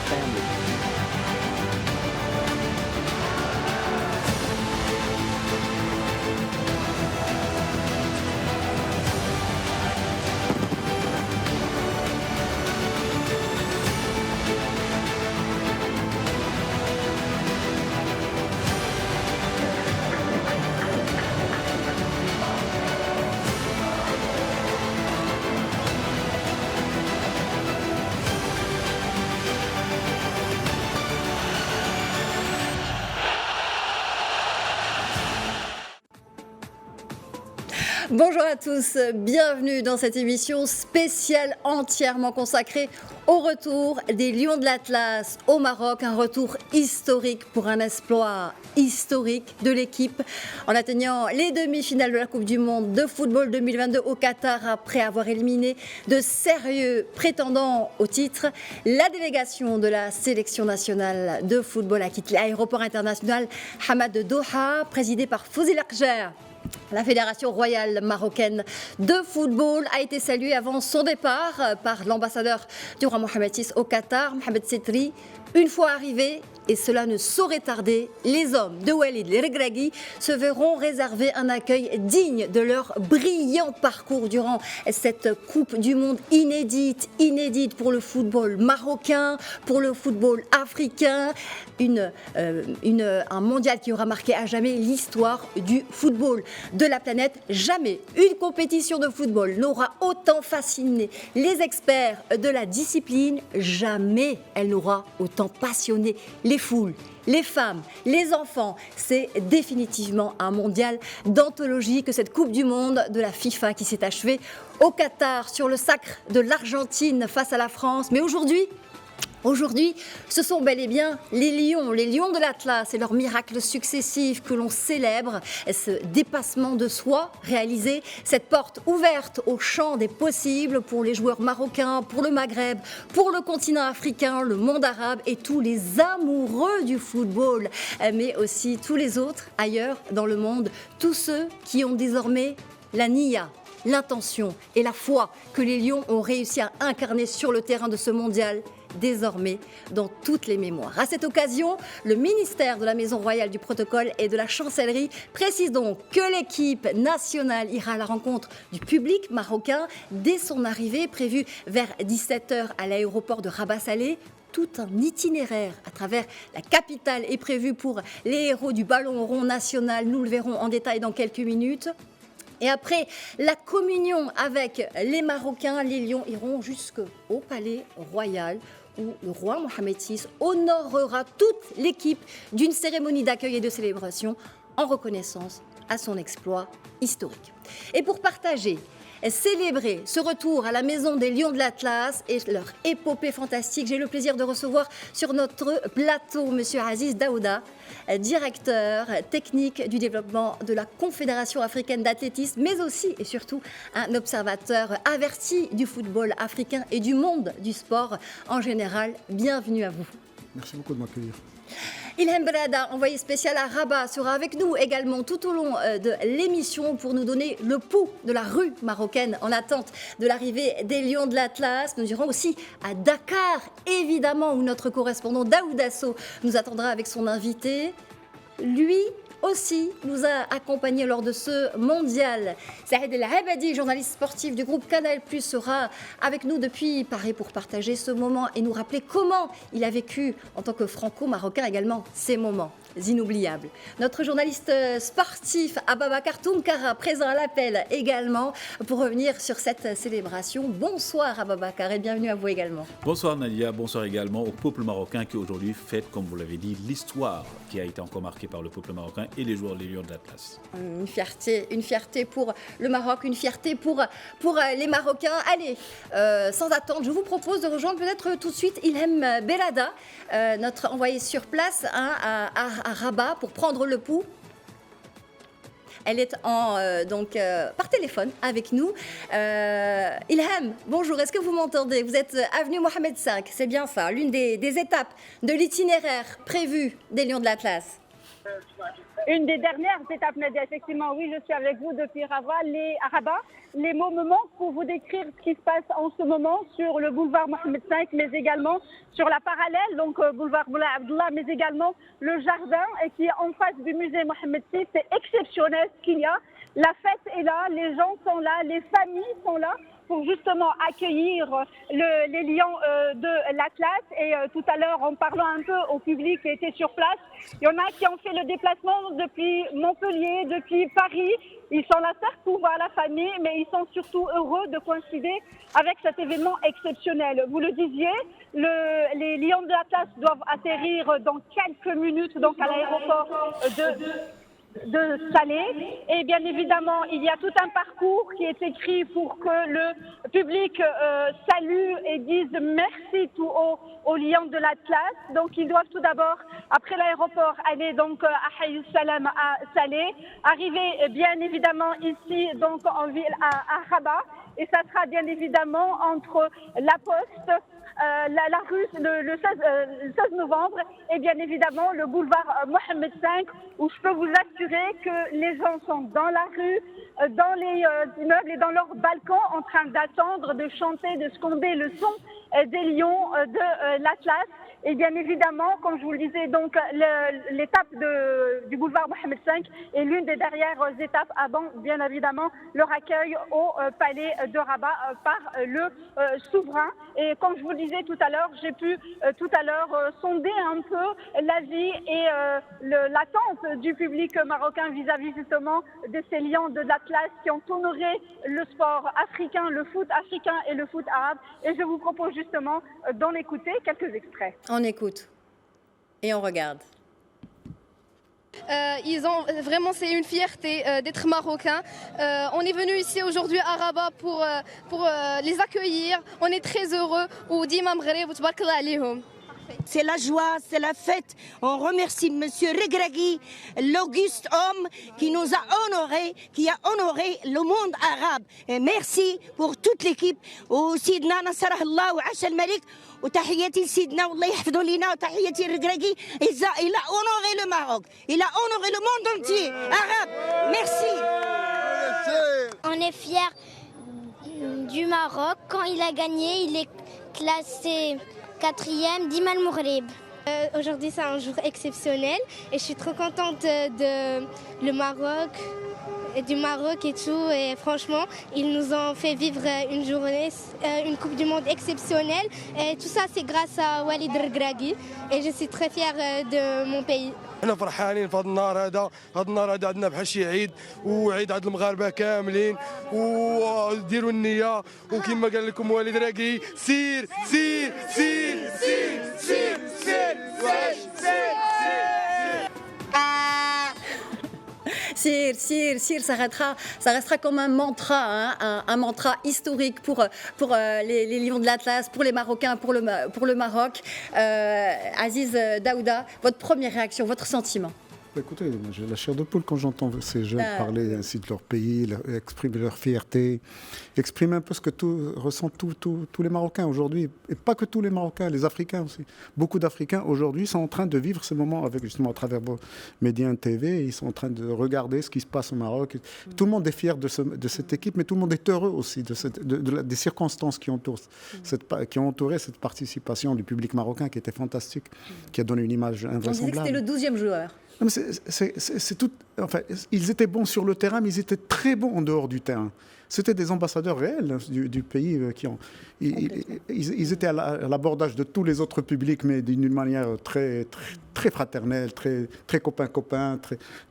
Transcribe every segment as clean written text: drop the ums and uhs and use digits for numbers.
family. Bonjour à tous, bienvenue dans cette émission spéciale entièrement consacrée au retour des Lions de l'Atlas au Maroc, un retour historique pour un exploit historique de l'équipe en atteignant les demi-finales de la Coupe du Monde de football 2022 au Qatar après avoir éliminé de sérieux prétendants au titre. La délégation de la sélection nationale de football a quitté l'aéroport international Hamad de Doha, présidé par Fouzi Lakjer. La Fédération royale marocaine de football a été saluée avant son départ par l'ambassadeur du roi Mohamed VI au Qatar, Mohamed Setri. Une fois arrivé, et cela ne saurait tarder, les hommes de Walid Regragui se verront réserver un accueil digne de leur brillant parcours durant cette Coupe du Monde inédite pour le football marocain, pour le football africain, un mondial qui aura marqué à jamais l'histoire du football de la planète. Jamais une compétition de football n'aura autant fasciné les experts de la discipline, jamais elle n'aura autant passionné les foules, les femmes, les enfants. C'est définitivement un mondial d'anthologie que cette Coupe du Monde de la FIFA qui s'est achevée au Qatar sur le sacre de l'Argentine face à la France. Mais aujourd'hui, ce sont bel et bien les Lions de l'Atlas et leurs miracles successifs que l'on célèbre, ce dépassement de soi réalisé, cette porte ouverte au champ des possibles pour les joueurs marocains, pour le Maghreb, pour le continent africain, le monde arabe et tous les amoureux du football, mais aussi tous les autres ailleurs dans le monde, tous ceux qui ont désormais la niya, l'intention et la foi que les Lions ont réussi à incarner sur le terrain de ce mondial, désormais dans toutes les mémoires. À cette occasion, le ministère de la Maison Royale du Protocole et de la Chancellerie précise donc que l'équipe nationale ira à la rencontre du public marocain dès son arrivée, prévue vers 17h à l'aéroport de Rabat Salé. Tout un itinéraire à travers la capitale est prévu pour les héros du ballon rond national. Nous le verrons en détail dans quelques minutes. Et après la communion avec les Marocains, les Lions iront jusqu'au palais royal où le roi Mohamed VI honorera toute l'équipe d'une cérémonie d'accueil et de célébration en reconnaissance à son exploit historique. Et pour partager, célébrer ce retour à la maison des Lions de l'Atlas et leur épopée fantastique, j'ai le plaisir de recevoir sur notre plateau M. Aziz Daouda, directeur technique du développement de la Confédération africaine d'athlétisme, mais aussi et surtout un observateur averti du football africain et du monde du sport en général. Bienvenue à vous. Merci beaucoup de m'accueillir. Ilham Belada, envoyé spécial à Rabat, sera avec nous également tout au long de l'émission pour nous donner le pouls de la rue marocaine en attente de l'arrivée des Lions de l'Atlas. Nous irons aussi à Dakar, évidemment, où notre correspondant Daoud Asso nous attendra avec son invité. Lui aussi nous a accompagnés lors de ce mondial. Saïd El Abadi, journaliste sportif du groupe Canal+, sera avec nous depuis Paris pour partager ce moment et nous rappeler comment il a vécu en tant que franco-marocain également ces moments inoubliables. Notre journaliste sportif Ababakar Toumkara, présent à l'appel également pour revenir sur cette célébration. Bonsoir Ababakar et bienvenue à vous également. Bonsoir Nadia, bonsoir également au peuple marocain qui aujourd'hui fête, comme vous l'avez dit, l'histoire qui a été encore marquée par le peuple marocain et les joueurs, les Lions de l'Atlas. Une fierté pour le Maroc, une fierté pour les Marocains. Allez, sans attendre, je vous propose de rejoindre peut-être tout de suite Ilham Belada, notre envoyé sur place à Rabat pour prendre le pouls. Elle est par téléphone avec nous. Ilham, bonjour, est-ce que vous m'entendez? Vous êtes avenue Mohamed V, c'est bien ça, l'une des étapes de l'itinéraire prévu des Lions de l'Atlas. Une des dernières étapes, Nadia, effectivement, oui, je suis avec vous depuis Rabat. Les mots me manquent pour vous décrire ce qui se passe en ce moment sur le boulevard Mohamed V, mais également sur la parallèle, donc boulevard Boulay Abdallah, mais également le jardin qui est en face du musée Mohamed VI. C'est exceptionnel ce qu'il y a. La fête est là, les gens sont là, les familles sont là pour justement accueillir les lions de l'Atlas. Et tout à l'heure, en parlant un peu au public qui était sur place, il y en a qui ont fait le déplacement depuis Montpellier, depuis Paris. Ils sont là certes pour voir la famille, mais ils sont surtout heureux de coïncider avec cet événement exceptionnel. Vous le disiez, les lions de l'Atlas doivent atterrir dans quelques minutes donc à l'aéroport de Salé. Et bien évidemment, il y a tout un parcours qui est écrit pour que le public salue et dise merci tout haut aux lions de l'Atlas. Donc ils doivent tout d'abord, après l'aéroport, aller donc à Hayy Salam à Salé, arriver bien évidemment ici donc en ville à Rabat. Et ça sera bien évidemment entre la Poste, la rue le 16 novembre et bien évidemment le boulevard Mohamed V, où je peux vous assurer que les gens sont dans la rue, dans les immeubles et dans leurs balcons en train d'attendre, de chanter, de sconder le son des lions de l'Atlas. Et bien évidemment, comme je vous le disais, donc l'étape du boulevard Mohamed V est l'une des dernières étapes avant, bien évidemment, leur accueil au palais de Rabat par le souverain. Et comme je vous le disais tout à l'heure, j'ai pu tout à l'heure sonder un peu l'avis et l'attente du public marocain vis-à-vis justement de ces lions de l'Atlas qui ont honoré le sport africain, le foot africain et le foot arabe. Et je vous propose justement d'en écouter quelques extraits. On écoute et on regarde. Vraiment, c'est une fierté d'être marocain. On est venu ici aujourd'hui à Rabat pour les accueillir. On est très heureux. C'est la joie, c'est la fête. On remercie Monsieur Regragui, l'auguste homme qui nous a honorés, qui a honoré le monde arabe. Et merci pour toute l'équipe. وسيدنا نصره الله وعاش الملك وتحياتي لسيدنا والله يحفظه لينا وتحياتي لرجراجي. Il a honoré le Maroc. Il a honoré le monde entier arabe. Merci. On est fiers du Maroc. Quand il a gagné, il est classé 4e d'Imal Mourib. Aujourd'hui, c'est un jour exceptionnel et je suis trop contente du Maroc et tout. Et franchement, ils nous ont fait vivre une journée, une Coupe du Monde exceptionnelle. Et tout ça, c'est grâce à Walid Regragui. Et je suis très fière de mon pays. احنا فرحانين في هذا النهار هذا عندنا بحال شي عيد وعيد عند المغاربه كاملين وديروا النيه وكما قال لكم والد راقي سير سير سير سير سير سير سير Sir, ça restera comme un mantra, hein, un mantra historique pour les lions de l'Atlas, pour les Marocains, pour le Maroc. Aziz Daouda, votre première réaction, votre sentiment? Écoutez, j'ai la chair de poule quand j'entends ces jeunes parler ainsi de leur pays, exprimer leur fierté, exprimer un peu ce que ressentent tous les Marocains aujourd'hui, et pas que tous les Marocains, les Africains aussi. Beaucoup d'Africains aujourd'hui sont en train de vivre ces moments avec justement à travers Médiane TV, ils sont en train de regarder ce qui se passe au Maroc. Tout le monde est fier de cette équipe, mais tout le monde est heureux aussi des circonstances qui entourent qui ont entouré cette participation du public marocain qui était fantastique, qui a donné une image invraisemblable. On disait que c'était le 12e joueur. Non, c'est tout. Enfin, ils étaient bons sur le terrain, mais ils étaient très bons en dehors du terrain. C'était des ambassadeurs réels du pays ils étaient à l'abordage de tous les autres publics, mais d'une manière très, très, très fraternelle, très, très copain-copain.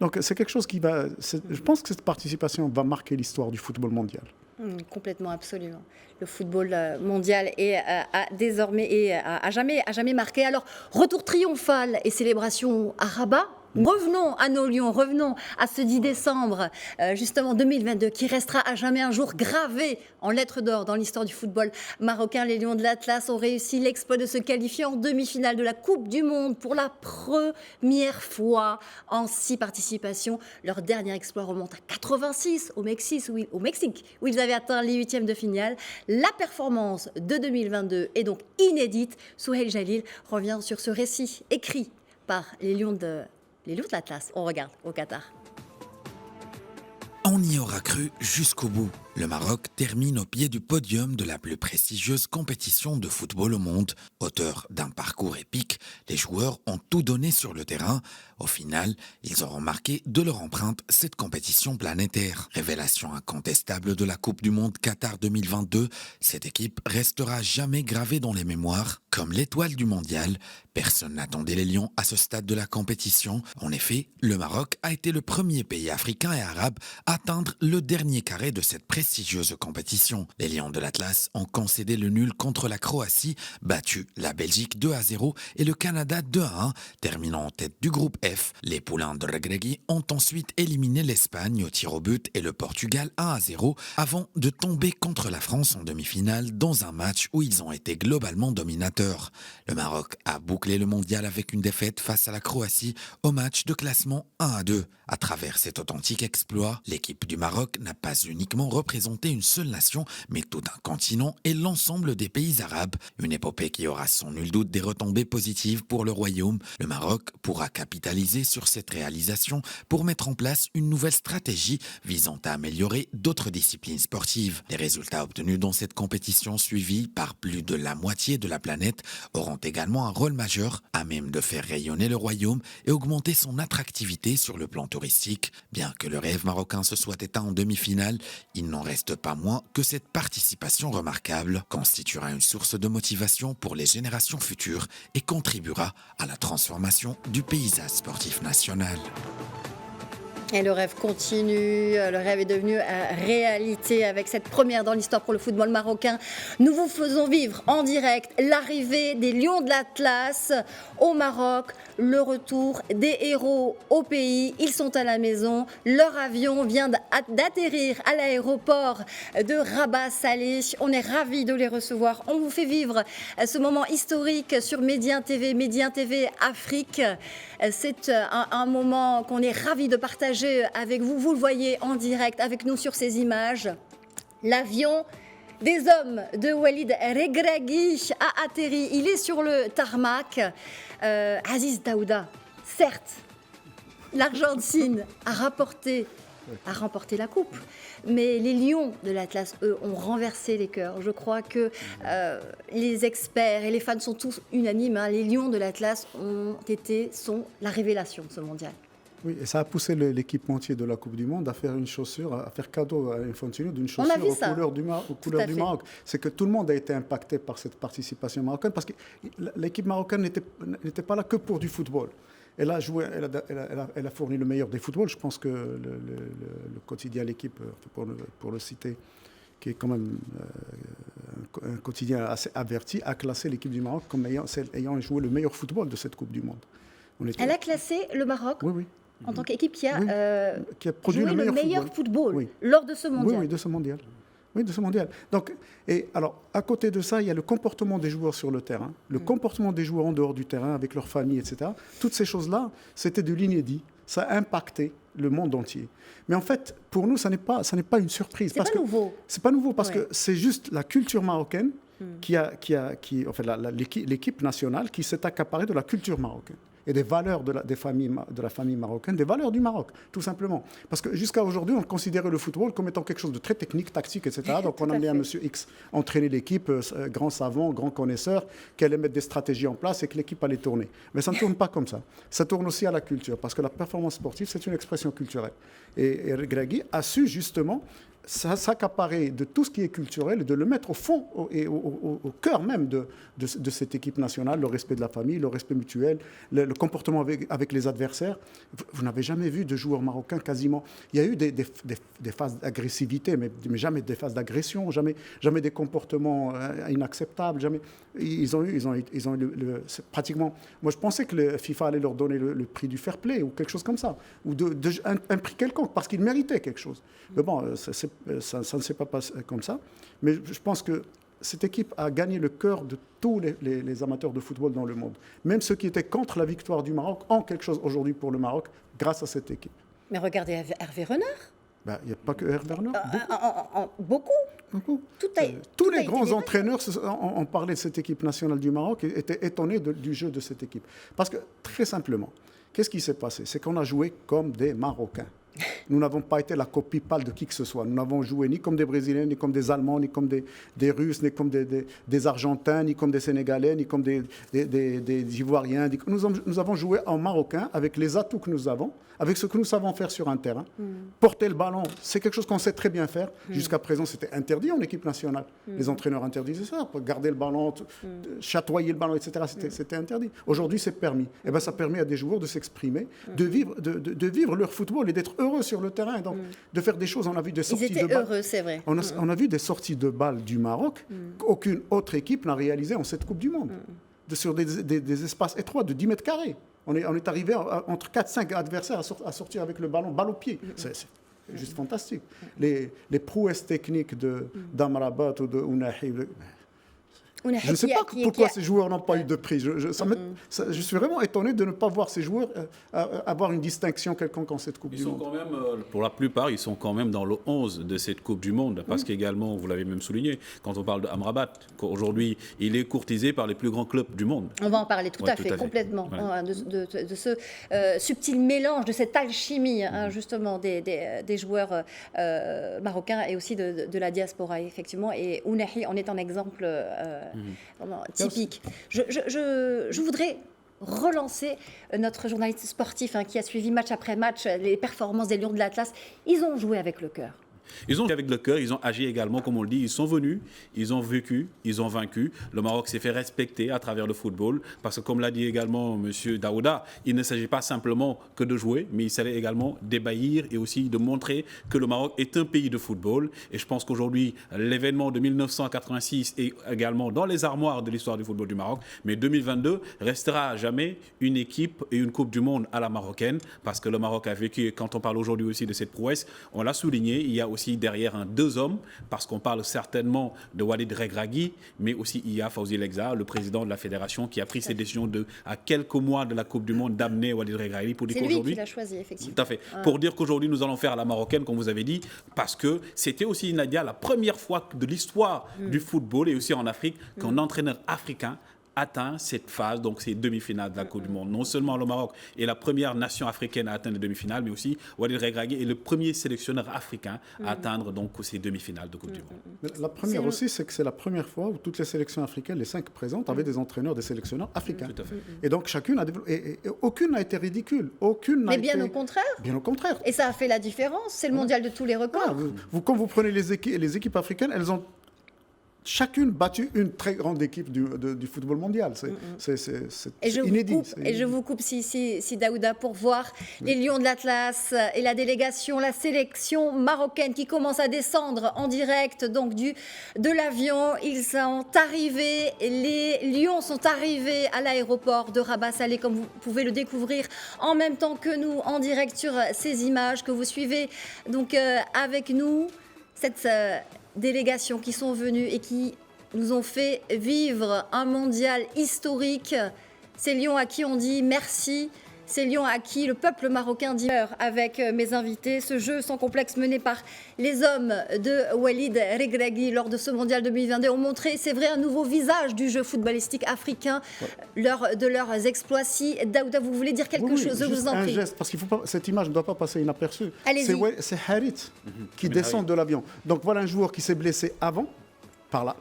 Donc c'est quelque chose je pense que cette participation va marquer l'histoire du football mondial. Complètement, absolument. Le football mondial a jamais marqué. Alors, retour triomphal et célébration à Rabat. Revenons à nos lions, revenons à ce 10 décembre, justement 2022, qui restera à jamais un jour gravé en lettres d'or dans l'histoire du football marocain. Les Lions de l'Atlas ont réussi l'exploit de se qualifier en demi-finale de la Coupe du Monde pour la première fois en 6 participations. Leur dernier exploit remonte à 86 au Mexique, où ils avaient atteint les 8e de finale. La performance de 2022 est donc inédite. Souheil Jalil revient sur ce récit écrit par les Lions de les Lions de l'Atlas. On regarde au Qatar. On y aura cru jusqu'au bout. Le Maroc termine au pied du podium de la plus prestigieuse compétition de football au monde. Auteur d'un parcours épique, les joueurs ont tout donné sur le terrain. Au final, ils auront marqué de leur empreinte cette compétition planétaire. Révélation incontestable de la Coupe du Monde Qatar 2022, cette équipe restera jamais gravée dans les mémoires comme l'étoile du mondial. Personne n'attendait les Lions à ce stade de la compétition. En effet, le Maroc a été le premier pays africain et arabe à atteindre le dernier carré de cette prestigieuse compétition. Les Lions de l'Atlas ont concédé le nul contre la Croatie, battu la Belgique 2-0 et le Canada 2-1, terminant en tête du groupe F. Les poulains de Regragui ont ensuite éliminé l'Espagne au tir au but et le Portugal 1-0 avant de tomber contre la France en demi-finale dans un match où ils ont été globalement dominateurs. Le Maroc a bouclé le mondial avec une défaite face à la Croatie au match de classement 1-2. À travers cet authentique exploit, l'équipe du Maroc n'a pas uniquement représenté une seule nation, mais tout un continent et l'ensemble des pays arabes. Une épopée qui aura sans nul doute des retombées positives pour le royaume. Le Maroc pourra capitaliser sur cette réalisation pour mettre en place une nouvelle stratégie visant à améliorer d'autres disciplines sportives. Les résultats obtenus dans cette compétition suivie par plus de la moitié de la planète auront également un rôle majeur à même de faire rayonner le royaume et augmenter son attractivité sur le plan touristique. Bien que le rêve marocain se soit éteint en demi-finale, il n'en reste pas moins que cette participation remarquable constituera une source de motivation pour les générations futures et contribuera à la transformation du paysage sportif national. Et le rêve continue, le rêve est devenu réalité avec cette première dans l'histoire pour le football marocain. Nous vous faisons vivre en direct l'arrivée des Lions de l'Atlas au Maroc, le retour des héros au pays. Ils sont à la maison, leur avion vient d'atterrir à l'aéroport de Rabat Salé. On est ravis de les recevoir. On vous fait vivre ce moment historique sur Médien TV Afrique. C'est un moment qu'on est ravis de partager avec vous. Vous le voyez en direct avec nous sur ces images. L'avion des hommes de Walid Regragui a atterri. Il est sur le tarmac. Aziz Daouda, certes, l'Argentine a remporté la coupe. Mais les Lions de l'Atlas, eux, ont renversé les cœurs. Je crois que les experts et les fans sont tous unanimes. Les Lions de l'Atlas sont la révélation de ce mondial. Oui, et ça a poussé l'équipementier de la Coupe du Monde à faire une chaussure, à faire cadeau à Infantino d'une chaussure aux couleurs du Maroc. C'est que tout le monde a été impacté par cette participation marocaine parce que l'équipe marocaine n'était pas là que pour du football. Elle a joué, elle a fourni le meilleur des footballs. Je pense que le quotidien L'Équipe, pour le citer, qui est quand même un quotidien assez averti, a classé l'équipe du Maroc comme ayant joué le meilleur football de cette Coupe du Monde. Elle a classé le Maroc en tant qu'équipe qui a produit joué le meilleur football lors de ce mondial. Oui, de ce mondial. Oui, de ce mondial. Donc, et alors, à côté de ça, il y a le comportement des joueurs sur le terrain, le comportement des joueurs en dehors du terrain, avec leur famille, etc. Toutes ces choses-là, c'était de l'inédit. Ça a impacté le monde entier. Mais en fait, pour nous, ça n'est pas une surprise. C'est pas nouveau. C'est pas nouveau parce que c'est juste la culture marocaine l'équipe nationale qui s'est accaparée de la culture marocaine et des valeurs de la famille marocaine, des valeurs du Maroc, tout simplement. Parce que jusqu'à aujourd'hui, on considérait le football comme étant quelque chose de très technique, tactique, etc. Donc on amenait un monsieur X entraîner l'équipe, grand savant, grand connaisseur, qui allait mettre des stratégies en place et que l'équipe allait tourner. Mais ça ne tourne pas comme ça. Ça tourne aussi à la culture, parce que la performance sportive, c'est une expression culturelle. Et Regragui a su justement s'accaparer de tout ce qui est culturel et de le mettre au fond et au cœur même de cette équipe nationale, le respect de la famille, le respect mutuel, le comportement avec les adversaires. Vous n'avez jamais vu de joueurs marocains quasiment. Il y a eu des phases d'agressivité, mais jamais des phases d'agression, jamais des comportements inacceptables. Jamais. Ils ont eu pratiquement. Moi, je pensais que le FIFA allait leur donner le prix du fair play ou quelque chose comme ça, ou un prix quelconque parce qu'ils méritaient quelque chose. Mais bon, ça ne s'est pas passé comme ça. Mais je pense que cette équipe a gagné le cœur de tous les amateurs de football dans le monde. Même ceux qui étaient contre la victoire du Maroc ont quelque chose aujourd'hui pour le Maroc grâce à cette équipe. Mais regardez Hervé Renard. Il n'y a pas que Hervé Renard. Beaucoup. Tous les grands entraîneurs ont parlé de cette équipe nationale du Maroc et étaient étonnés du jeu de cette équipe. Parce que, très simplement, Qu'est-ce qui s'est passé? C'est qu'on a joué comme des Marocains. Nous n'avons pas été la copie pâle de qui que ce soit. Nous n'avons joué ni comme des Brésiliens, ni comme des Allemands, ni comme des Russes, ni comme des Argentins, ni comme des Sénégalais, ni comme des Ivoiriens. Nous avons joué en Marocain avec les atouts que nous avons, avec ce que nous savons faire sur un terrain. Porter le ballon, c'est quelque chose qu'on sait très bien faire. Jusqu'à présent, c'était interdit en équipe nationale. Les entraîneurs interdisaient ça, garder le ballon, chatoyer le ballon, etc. C'était interdit. Aujourd'hui, c'est permis. Et ben, ça permet à des joueurs de s'exprimer, de vivre leur football et d'être heureux sur le terrain, donc de faire des choses. On a vu des sorties de balles. Ils étaient heureux, c'est vrai. On a vu des sorties de balles du Maroc qu'aucune autre équipe n'a réalisé en cette Coupe du Monde. Sur des espaces étroits de 10 mètres carrés. On est arrivé entre 4-5 adversaires à sortir avec le ballon, balle au pied. C'est juste fantastique. Les prouesses techniques d'Amrabat ou de Ounahi. Je ne sais pas pourquoi ces joueurs n'ont pas eu de prix. Je suis vraiment étonné de ne pas voir ces joueurs avoir une distinction quelconque en cette Coupe du Monde. Pour la plupart, ils sont quand même dans le 11 de cette Coupe du Monde. Parce qu'également, vous l'avez même souligné, quand on parle d'Amrabat, qu'aujourd'hui, il est courtisé par les plus grands clubs du monde. On va en parler tout à fait, complètement. Ouais. De ce subtil mélange, de cette alchimie, justement, des joueurs marocains et aussi de la diaspora, effectivement. Et Ounahi en est un exemple typique. Je voudrais relancer notre journaliste sportif qui a suivi match après match les performances des Lions de l'Atlas. Ils ont joué avec le cœur. Ils ont joué avec le cœur, ils ont agi également, comme on le dit, ils sont venus, ils ont vécu, ils ont vaincu. Le Maroc s'est fait respecter à travers le football, parce que comme l'a dit également M. Daouda, il ne s'agit pas simplement que de jouer, mais il s'agit également d'ébahir et aussi de montrer que le Maroc est un pays de football. Et je pense qu'aujourd'hui, l'événement de 1986 est également dans les armoires de l'histoire du football du Maroc, mais 2022 restera à jamais une équipe et une Coupe du Monde à la marocaine, parce que le Maroc a vécu, et quand on parle aujourd'hui aussi de cette prouesse, on l'a souligné, il y a aussi derrière deux hommes, parce qu'on parle certainement de Walid Regragui, mais aussi il y a Fawzi Legza, le président de la fédération, qui a pris cette décision à quelques mois de la Coupe du Monde d'amener Walid Regragui pour dire qu'aujourd'hui... C'est lui qui l'a choisi, effectivement. Tout à fait. Pour dire qu'aujourd'hui, nous allons faire à la marocaine, comme vous avez dit, parce que c'était aussi, Nadia, la première fois de l'histoire du football et aussi en Afrique qu'un entraîneur africain atteint cette phase, donc ces demi-finales de la Coupe du Monde. Non seulement le Maroc est la première nation africaine à atteindre les demi-finales, mais aussi Walid Regragui est le premier sélectionneur africain à atteindre donc ces demi-finales de Coupe du Monde. La première aussi, c'est que c'est la première fois où toutes les sélections africaines, les 5 présentes, avaient des entraîneurs, des sélectionneurs africains. Tout à fait. Et donc chacune a développé, et aucune n'a été ridicule, Mais bien au contraire. Bien au contraire. Et ça a fait la différence. C'est le mondial de tous les records. Quand vous prenez les équipes africaines, elles ont chacune battu une très grande équipe du football mondial. C'est inédit. Et je vous coupe, si Daouda, pour voir les Lions de l'Atlas et la délégation, la sélection marocaine qui commence à descendre en direct donc de l'avion. Ils sont arrivés, les Lions sont arrivés à l'aéroport de Rabat Salé, comme vous pouvez le découvrir en même temps que nous, en direct sur ces images que vous suivez donc avec nous. Cette délégations qui sont venues et qui nous ont fait vivre un mondial historique. Ces Lions à qui on dit merci, ces Lions à qui le peuple marocain dit avec mes invités. Ce jeu sans complexe mené par les hommes de Walid Regragui lors de ce mondial 2022 ont montré, c'est vrai, un nouveau visage du jeu footballistique africain, de leurs exploits. Si Daouda, vous voulez dire quelque chose, je vous en prie. Un geste, parce que cette image ne doit pas passer inaperçue. Allez-y. C'est Harit qui descend de l'avion. Donc voilà un joueur qui s'est blessé avant, par là.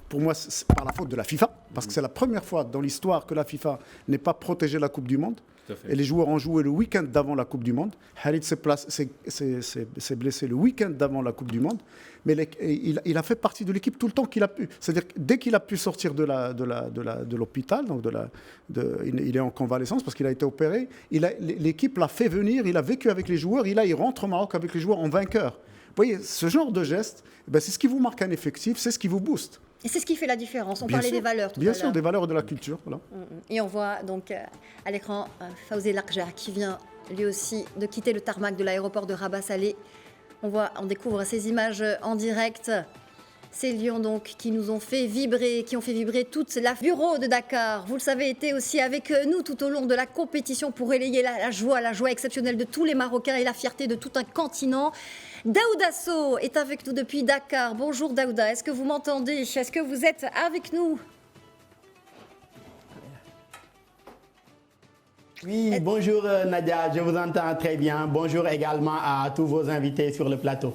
Pour moi, c'est par la faute de la FIFA, parce que c'est la première fois dans l'histoire que la FIFA n'ait pas protégé la Coupe du Monde. Et les joueurs ont joué le week-end d'avant la Coupe du Monde. Harit s'est blessé le week-end d'avant la Coupe du Monde, mais il a fait partie de l'équipe tout le temps qu'il a pu. C'est-à-dire que dès qu'il a pu sortir de l'hôpital, donc il est en convalescence parce qu'il a été opéré, l'équipe l'a fait venir, il a vécu avec les joueurs, il rentre au Maroc avec les joueurs en vainqueur. Vous voyez, ce genre de geste, c'est ce qui vous marque un effectif, c'est ce qui vous booste. Et c'est ce qui fait la différence. On parlait des valeurs tout à l'heure. Bien sûr, des valeurs de la culture. Voilà. Et on voit donc à l'écran Fawzi Legza qui vient lui aussi de quitter le tarmac de l'aéroport de Rabat Salé. On découvre ces images en direct. Ces Lions donc qui nous ont fait vibrer, qui ont fait vibrer toute la bureau de Dakar. Vous le savez, était aussi avec nous tout au long de la compétition pour relayer la joie exceptionnelle de tous les Marocains et la fierté de tout un continent. Daouda Sow est avec nous depuis Dakar. Bonjour Daouda, est-ce que vous m'entendez? Est-ce que vous êtes avec nous? Oui, bonjour Nadia, je vous entends très bien. Bonjour également à tous vos invités sur le plateau.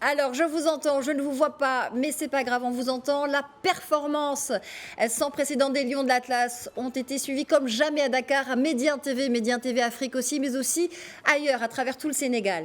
Alors, je vous entends, je ne vous vois pas, mais c'est pas grave, on vous entend. La performance sans précédent des Lions de l'Atlas ont été suivis comme jamais à Dakar, à Médien TV Afrique aussi, mais aussi ailleurs, à travers tout le Sénégal.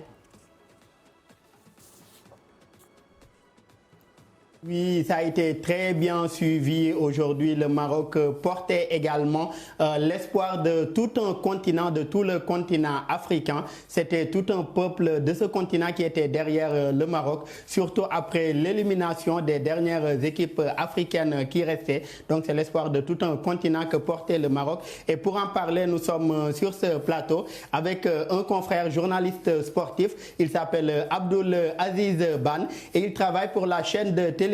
Oui, ça a été très bien suivi aujourd'hui. Le Maroc portait également l'espoir de tout un continent, de tout le continent africain. C'était tout un peuple de ce continent qui était derrière le Maroc, surtout après l'élimination des dernières équipes africaines qui restaient. Donc c'est l'espoir de tout un continent que portait le Maroc. Et pour en parler, nous sommes sur ce plateau avec un confrère journaliste sportif. Il s'appelle Abdoul Aziz Ban et il travaille pour la chaîne de télévision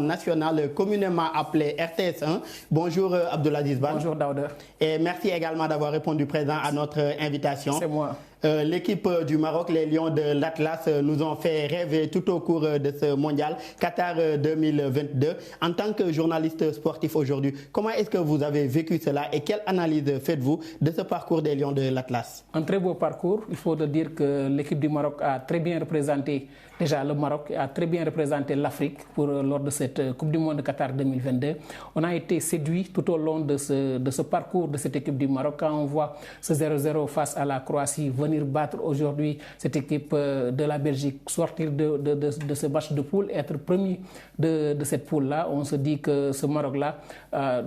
nationale communément appelée RTS1. Bonjour Abdoulaziz Ban. Bonjour Daouda. Et merci également d'avoir répondu présent à notre invitation. C'est moi. L'équipe du Maroc, les Lions de l'Atlas, nous ont fait rêver tout au cours de ce mondial Qatar 2022. En tant que journaliste sportif aujourd'hui, comment est-ce que vous avez vécu cela et quelle analyse faites-vous de ce parcours des Lions de l'Atlas? Un très beau parcours. Il faut dire que l'équipe du Maroc a très bien représenté, déjà le Maroc a très bien représenté l'Afrique lors de cette Coupe du Monde Qatar 2022. On a été séduit tout au long de ce parcours de cette équipe du Maroc. Quand on voit ce 0-0 face à la Croatie venir battre aujourd'hui cette équipe de la Belgique, sortir de ce match de poule, être premier de cette poule-là, on se dit que ce Maroc-là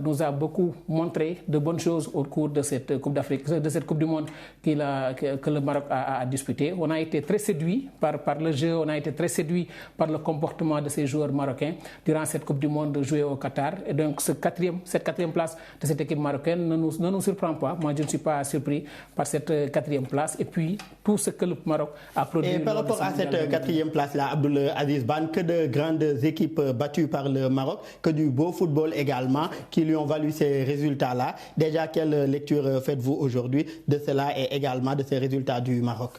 nous a beaucoup montré de bonnes choses au cours de cette Coupe d'Afrique, de cette Coupe du Monde que le Maroc a disputée. On a été très séduit par le jeu, on a été très séduit par le comportement de ces joueurs marocains durant cette Coupe du Monde jouée au Qatar. Et donc cette quatrième place de cette équipe marocaine ne nous surprend pas. Moi, je ne suis pas surpris par cette quatrième place. Et puis, tout ce que le Maroc a produit. Et par rapport à cette quatrième place-là, Abdoul Aziz Ban, que de grandes équipes battues par le Maroc, que du beau football également, qui lui ont valu ces résultats-là. Déjà, quelle lecture faites-vous aujourd'hui de cela et également de ces résultats du Maroc?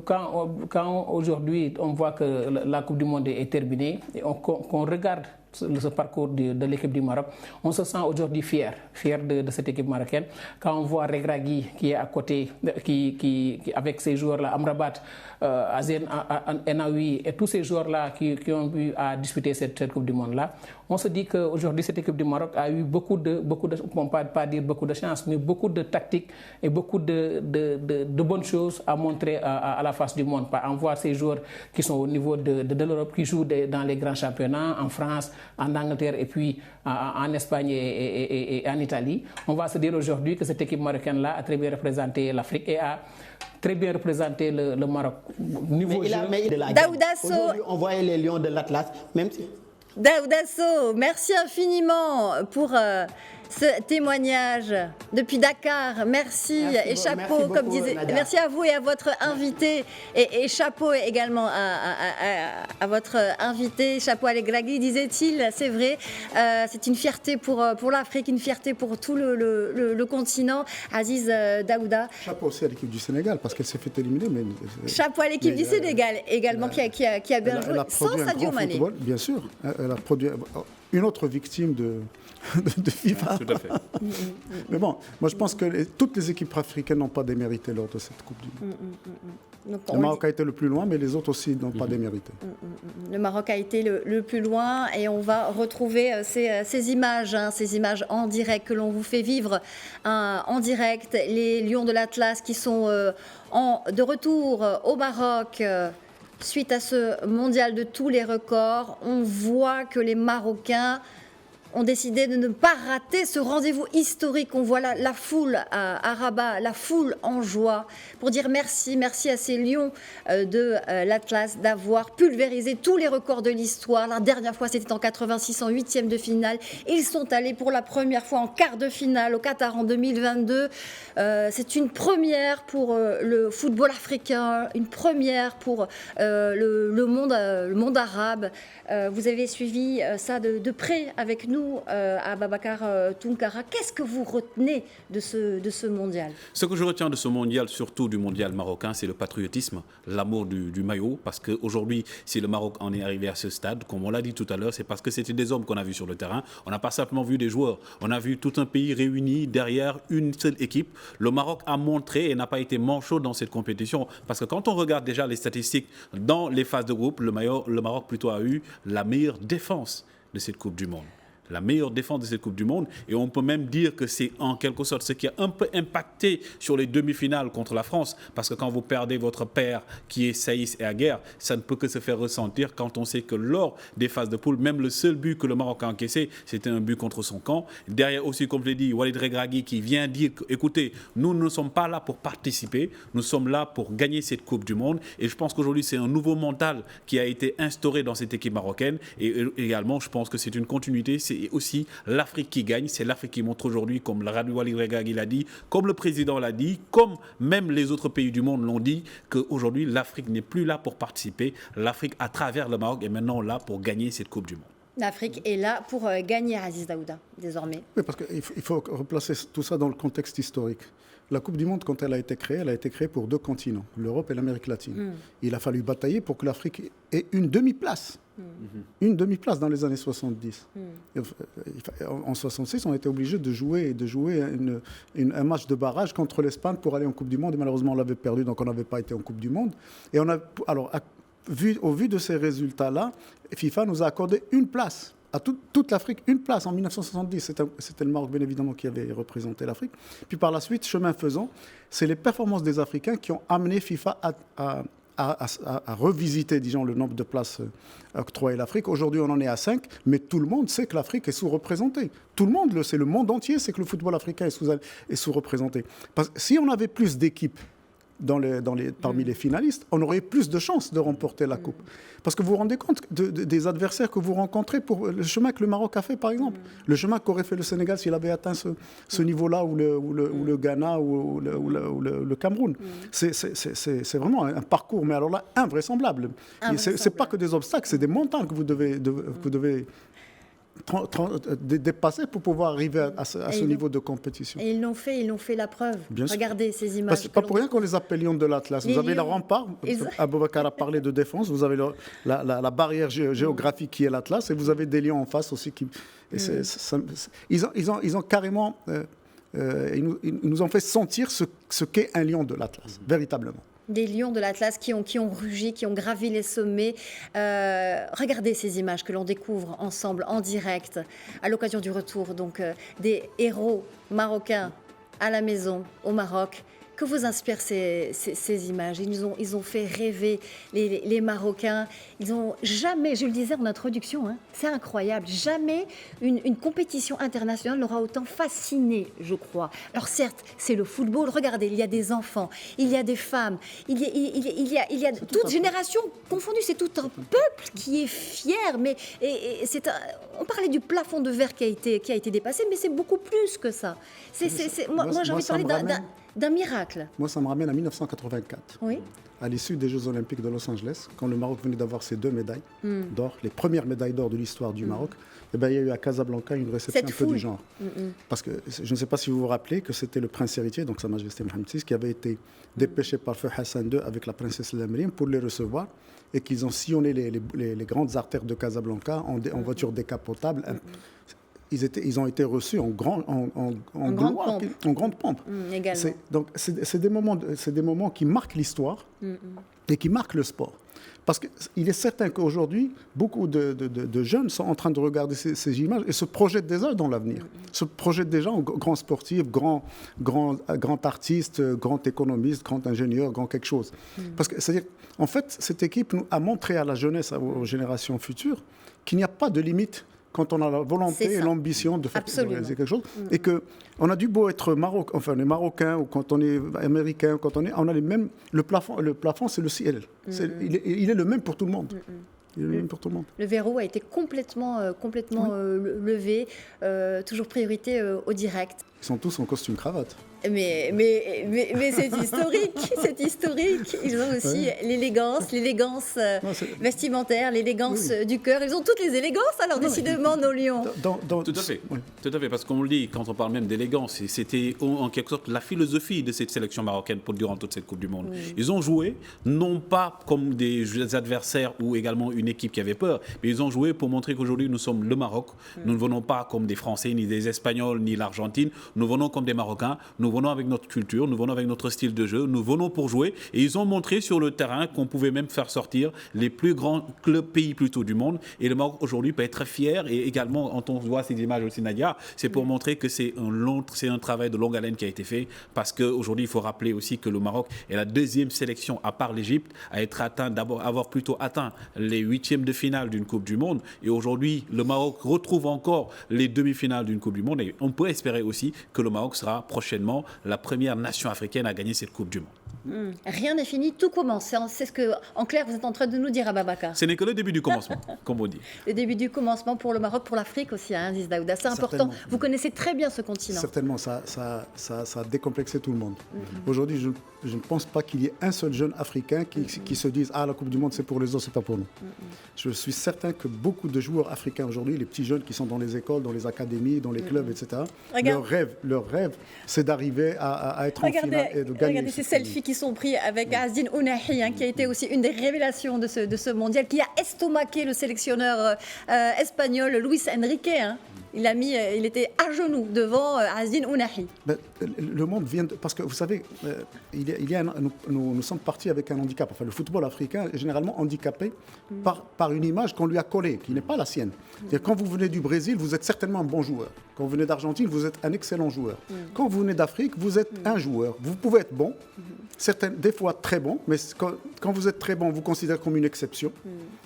Quand aujourd'hui on voit que la Coupe du Monde est terminée et qu'on regarde ce parcours de l'équipe du Maroc, on se sent aujourd'hui fier de cette équipe marocaine. Quand on voit Regragui qui est à côté, qui avec ces joueurs-là, Amrabat, Azen Enaoui et tous ces joueurs-là qui ont eu à disputer cette Coupe du Monde-là, on se dit qu'aujourd'hui cette équipe du Maroc a eu beaucoup de on peut pas dire beaucoup de chance, mais beaucoup de tactiques et beaucoup de bonnes choses à montrer à la face du monde. On voit ces joueurs qui sont au niveau de l'Europe, qui jouent dans les grands championnats, en France, en Angleterre et puis en Espagne et en Italie. On va se dire aujourd'hui que cette équipe marocaine-là a très bien représenté l'Afrique et a très bien représenté le Maroc. Daouda Sow. Aujourd'hui, on voyait les Lions de l'Atlas, même si... Daouda Sow, merci infiniment pour ce témoignage depuis Dakar. Merci et chapeau, merci comme beaucoup, disait. Nadia. Merci à vous et à votre invité et chapeau également à votre invité, chapeau à Legragui, disait-il. C'est vrai, c'est une fierté pour l'Afrique, une fierté pour tout le continent. Aziz Daouda. Chapeau aussi à l'équipe du Sénégal parce qu'elle s'est fait éliminer. Chapeau à l'équipe du Sénégal également qui a bien joué sans Sadio Mané. Bien sûr, elle a produit une autre victime de FIFA. Tout à fait. Mais bon, moi je pense que toutes les équipes africaines n'ont pas démérité lors de cette Coupe du Monde. Le Maroc a été le plus loin, mais les autres aussi n'ont pas démérité. Le Maroc a été le plus loin et on va retrouver ces images en direct que l'on vous fait vivre en direct. Les Lions de l'Atlas qui sont de retour au Maroc. Suite à ce mondial de tous les records, on voit que les Marocains ont décidé de ne pas rater ce rendez-vous historique. On voit la foule à Rabat, la foule en joie, pour dire merci à ces Lions de l'Atlas d'avoir pulvérisé tous les records de l'histoire. La dernière fois, c'était en 86, en 8e de finale. Ils sont allés pour la première fois en quart de finale au Qatar en 2022. C'est une première pour le football africain, une première pour le monde arabe. Vous avez suivi ça de près avec nous vous, Ababacar Tounkara, qu'est-ce que vous retenez de ce mondial? Ce que je retiens de ce mondial, surtout du mondial marocain, c'est le patriotisme, l'amour du maillot. Parce qu'aujourd'hui, si le Maroc en est arrivé à ce stade, comme on l'a dit tout à l'heure, c'est parce que c'était des hommes qu'on a vus sur le terrain. On n'a pas simplement vu des joueurs. On a vu tout un pays réuni derrière une seule équipe. Le Maroc a montré et n'a pas été manchot dans cette compétition. Parce que quand on regarde déjà les statistiques dans les phases de groupe, le Maroc plutôt a eu la meilleure défense de cette Coupe du Monde. La meilleure défense de cette Coupe du Monde. Et on peut même dire que c'est en quelque sorte ce qui a un peu impacté sur les demi-finales contre la France. Parce que quand vous perdez votre père qui est Saïs et Aguerre, ça ne peut que se faire ressentir quand on sait que lors des phases de poule, même le seul but que le Maroc a encaissé, c'était un but contre son camp. Derrière aussi, comme je l'ai dit, Walid Regragui qui vient dire, écoutez, nous ne sommes pas là pour participer, nous sommes là pour gagner cette Coupe du Monde. Et je pense qu'aujourd'hui, c'est un nouveau mental qui a été instauré dans cette équipe marocaine. Et également, je pense que c'est une continuité. C'est aussi l'Afrique qui gagne, c'est l'Afrique qui montre aujourd'hui, comme Walid Regragui l'a dit, comme le président l'a dit, comme même les autres pays du monde l'ont dit, qu'aujourd'hui l'Afrique n'est plus là pour participer, l'Afrique à travers le Maroc est maintenant là pour gagner cette Coupe du Monde. L'Afrique est là pour gagner, Aziz Daouda, désormais. Oui, parce qu'il faut replacer tout ça dans le contexte historique. La Coupe du Monde, quand elle a été créée pour 2 continents, l'Europe et l'Amérique latine. Il a fallu batailler pour que l'Afrique ait une demi-place. Une demi-place dans les années 70. En 66, on a été obligé de jouer un match de barrage contre l'Espagne pour aller en Coupe du Monde. Et malheureusement, on l'avait perdu, donc on n'avait pas été en Coupe du Monde. Et au vu de ces résultats-là, FIFA nous a accordé une place. À toute l'Afrique, une place en 1970. C'était le Maroc, bien évidemment, qui avait représenté l'Afrique. Puis par la suite, chemin faisant, c'est les performances des Africains qui ont amené FIFA à revisiter, disons, le nombre de places octroyées à l'Afrique. Aujourd'hui, on en est à 5, mais tout le monde sait que l'Afrique est sous-représentée. Tout le monde le sait, le monde entier sait que le football africain est sous-représenté. Parce que si on avait plus d'équipes parmi les finalistes, on aurait plus de chances de remporter la Coupe. Parce que vous vous rendez compte des adversaires que vous rencontrez pour le chemin que le Maroc a fait, par exemple. Le chemin qu'aurait fait le Sénégal s'il avait atteint ce niveau-là, ou le Ghana, ou le Cameroun. C'est vraiment un parcours, mais alors là, invraisemblable. Ce n'est pas que des obstacles, c'est des montagnes que vous devez dépasser pour pouvoir arriver à ce niveau de compétition. Et ils l'ont fait la preuve. Regardez ces images. C'est pas pour rien qu'on les appelle lions de l'Atlas. Vous avez le rempart, Aboubacar a parlé de défense, vous avez la barrière géographique qui est l'Atlas, et vous avez des lions en face aussi. Ils ont carrément... ils nous ont fait sentir ce qu'est un lion de l'Atlas, véritablement. Des lions de l'Atlas qui ont rugi, qui ont gravi les sommets. Regardez ces images que l'on découvre ensemble, en direct, à l'occasion du retour des héros marocains à la maison, au Maroc. Que vous inspirent ces images? Ils ont fait rêver les Marocains. Ils n'ont jamais, je le disais en introduction, c'est incroyable, jamais une compétition internationale n'aura autant fasciné, je crois. Alors certes, c'est le football. Regardez, il y a des enfants, il y a des femmes, il y a toute génération confondue. C'est tout un peuple qui est fier. Mais on parlait du plafond de verre qui a été dépassé, mais c'est beaucoup plus que ça. Moi, j'ai envie de parler d'un miracle. Moi, ça me ramène à 1984. Oui. À l'issue des Jeux Olympiques de Los Angeles, quand le Maroc venait d'avoir ses 2 médailles d'or, les premières médailles d'or de l'histoire du Maroc, il y a eu à Casablanca une réception un peu du genre. Parce que je ne sais pas si vous vous rappelez que c'était le prince héritier, donc Sa Majesté Mohamed VI, qui avait été dépêché par feu Hassan II avec la princesse Lamrine pour les recevoir, et qu'ils ont sillonné les grandes artères de Casablanca en voiture décapotable. Ils ont été reçus en grande pompe. Donc c'est des moments qui marquent l'histoire et qui marquent le sport. Parce qu'il est certain qu'aujourd'hui, beaucoup de jeunes sont en train de regarder ces images et se projettent déjà dans l'avenir. Se projettent déjà en grand sportif, grand artiste, grand économiste, grand ingénieur, grand quelque chose. Parce que, c'est-à-dire, en fait, cette équipe nous a montré à la jeunesse, aux générations futures, qu'il n'y a pas de limite quand on a la volonté et l'ambition de réaliser quelque chose. Et qu'on a du beau être les Marocains, ou quand on est Américain, on a les mêmes... Le plafond, c'est le ciel. Il est le même pour tout le monde. Le verrou a été complètement levé. Toujours priorité au direct. Ils sont tous en costume cravate. Mais c'est historique. Ils ont aussi l'élégance vestimentaire, l'élégance du cœur. Ils ont toutes les élégances, alors décidément, nos lions. Tout à fait. Tout à fait, parce qu'on le dit, quand on parle même d'élégance, c'était en quelque sorte la philosophie de cette sélection marocaine durant toute cette Coupe du Monde. Ils ont joué, non pas comme des adversaires ou également une équipe qui avait peur, mais ils ont joué pour montrer qu'aujourd'hui, nous sommes le Maroc. Nous ne venons pas comme des Français, ni des Espagnols, ni l'Argentine. Nous venons comme des Marocains. Nous venons avec notre culture, nous venons avec notre style de jeu, nous venons pour jouer. Et ils ont montré sur le terrain qu'on pouvait même faire sortir les plus grands pays plutôt du monde. Et le Maroc aujourd'hui peut être fier. Et également, quand on voit ces images aussi, Nadia, c'est pour montrer que c'est un travail de longue haleine qui a été fait. Parce qu'aujourd'hui, il faut rappeler aussi que le Maroc est la deuxième sélection, à part l'Égypte, à avoir plutôt atteint les huitièmes de finale d'une Coupe du Monde. Et aujourd'hui, le Maroc retrouve encore les demi-finales d'une Coupe du Monde. Et on peut espérer aussi que le Maroc sera prochainement la première nation africaine à gagner cette Coupe du Monde. Rien n'est fini, tout commence. C'est ce que, en clair, vous êtes en train de nous dire, Ababacar. Ce n'est que le début du commencement, comme on dit. Le début du commencement pour le Maroc, pour l'Afrique aussi, hein, Aziz Daouda. C'est important. Vous connaissez très bien ce continent. Certainement, ça a décomplexé tout le monde. Aujourd'hui, je ne pense pas qu'il y ait un seul jeune Africain qui se dise « Ah, la Coupe du Monde, c'est pour les autres, c'est pas pour nous ». Je suis certain que beaucoup de joueurs africains aujourd'hui, les petits jeunes qui sont dans les écoles, dans les académies, dans les clubs, etc., leur rêve, c'est d'arriver à être en finale et de gagner. Regardez ces selfies qui sont pris avec Azdine Ounahi, qui a été aussi une des révélations de ce mondial, qui a estomaqué le sélectionneur espagnol Luis Enrique. Il était à genoux devant Azdine Ounahi. Le monde vient parce que vous savez, nous sommes partis avec un handicap. Enfin, le football africain est généralement handicapé par une image qu'on lui a collée, qui n'est pas la sienne. Quand vous venez du Brésil, vous êtes certainement un bon joueur. Quand vous venez d'Argentine, vous êtes un excellent joueur. Quand vous venez d'Afrique, vous êtes un joueur. Vous pouvez être bon, des fois très bon, mais quand vous êtes très bon, vous considérez comme une exception.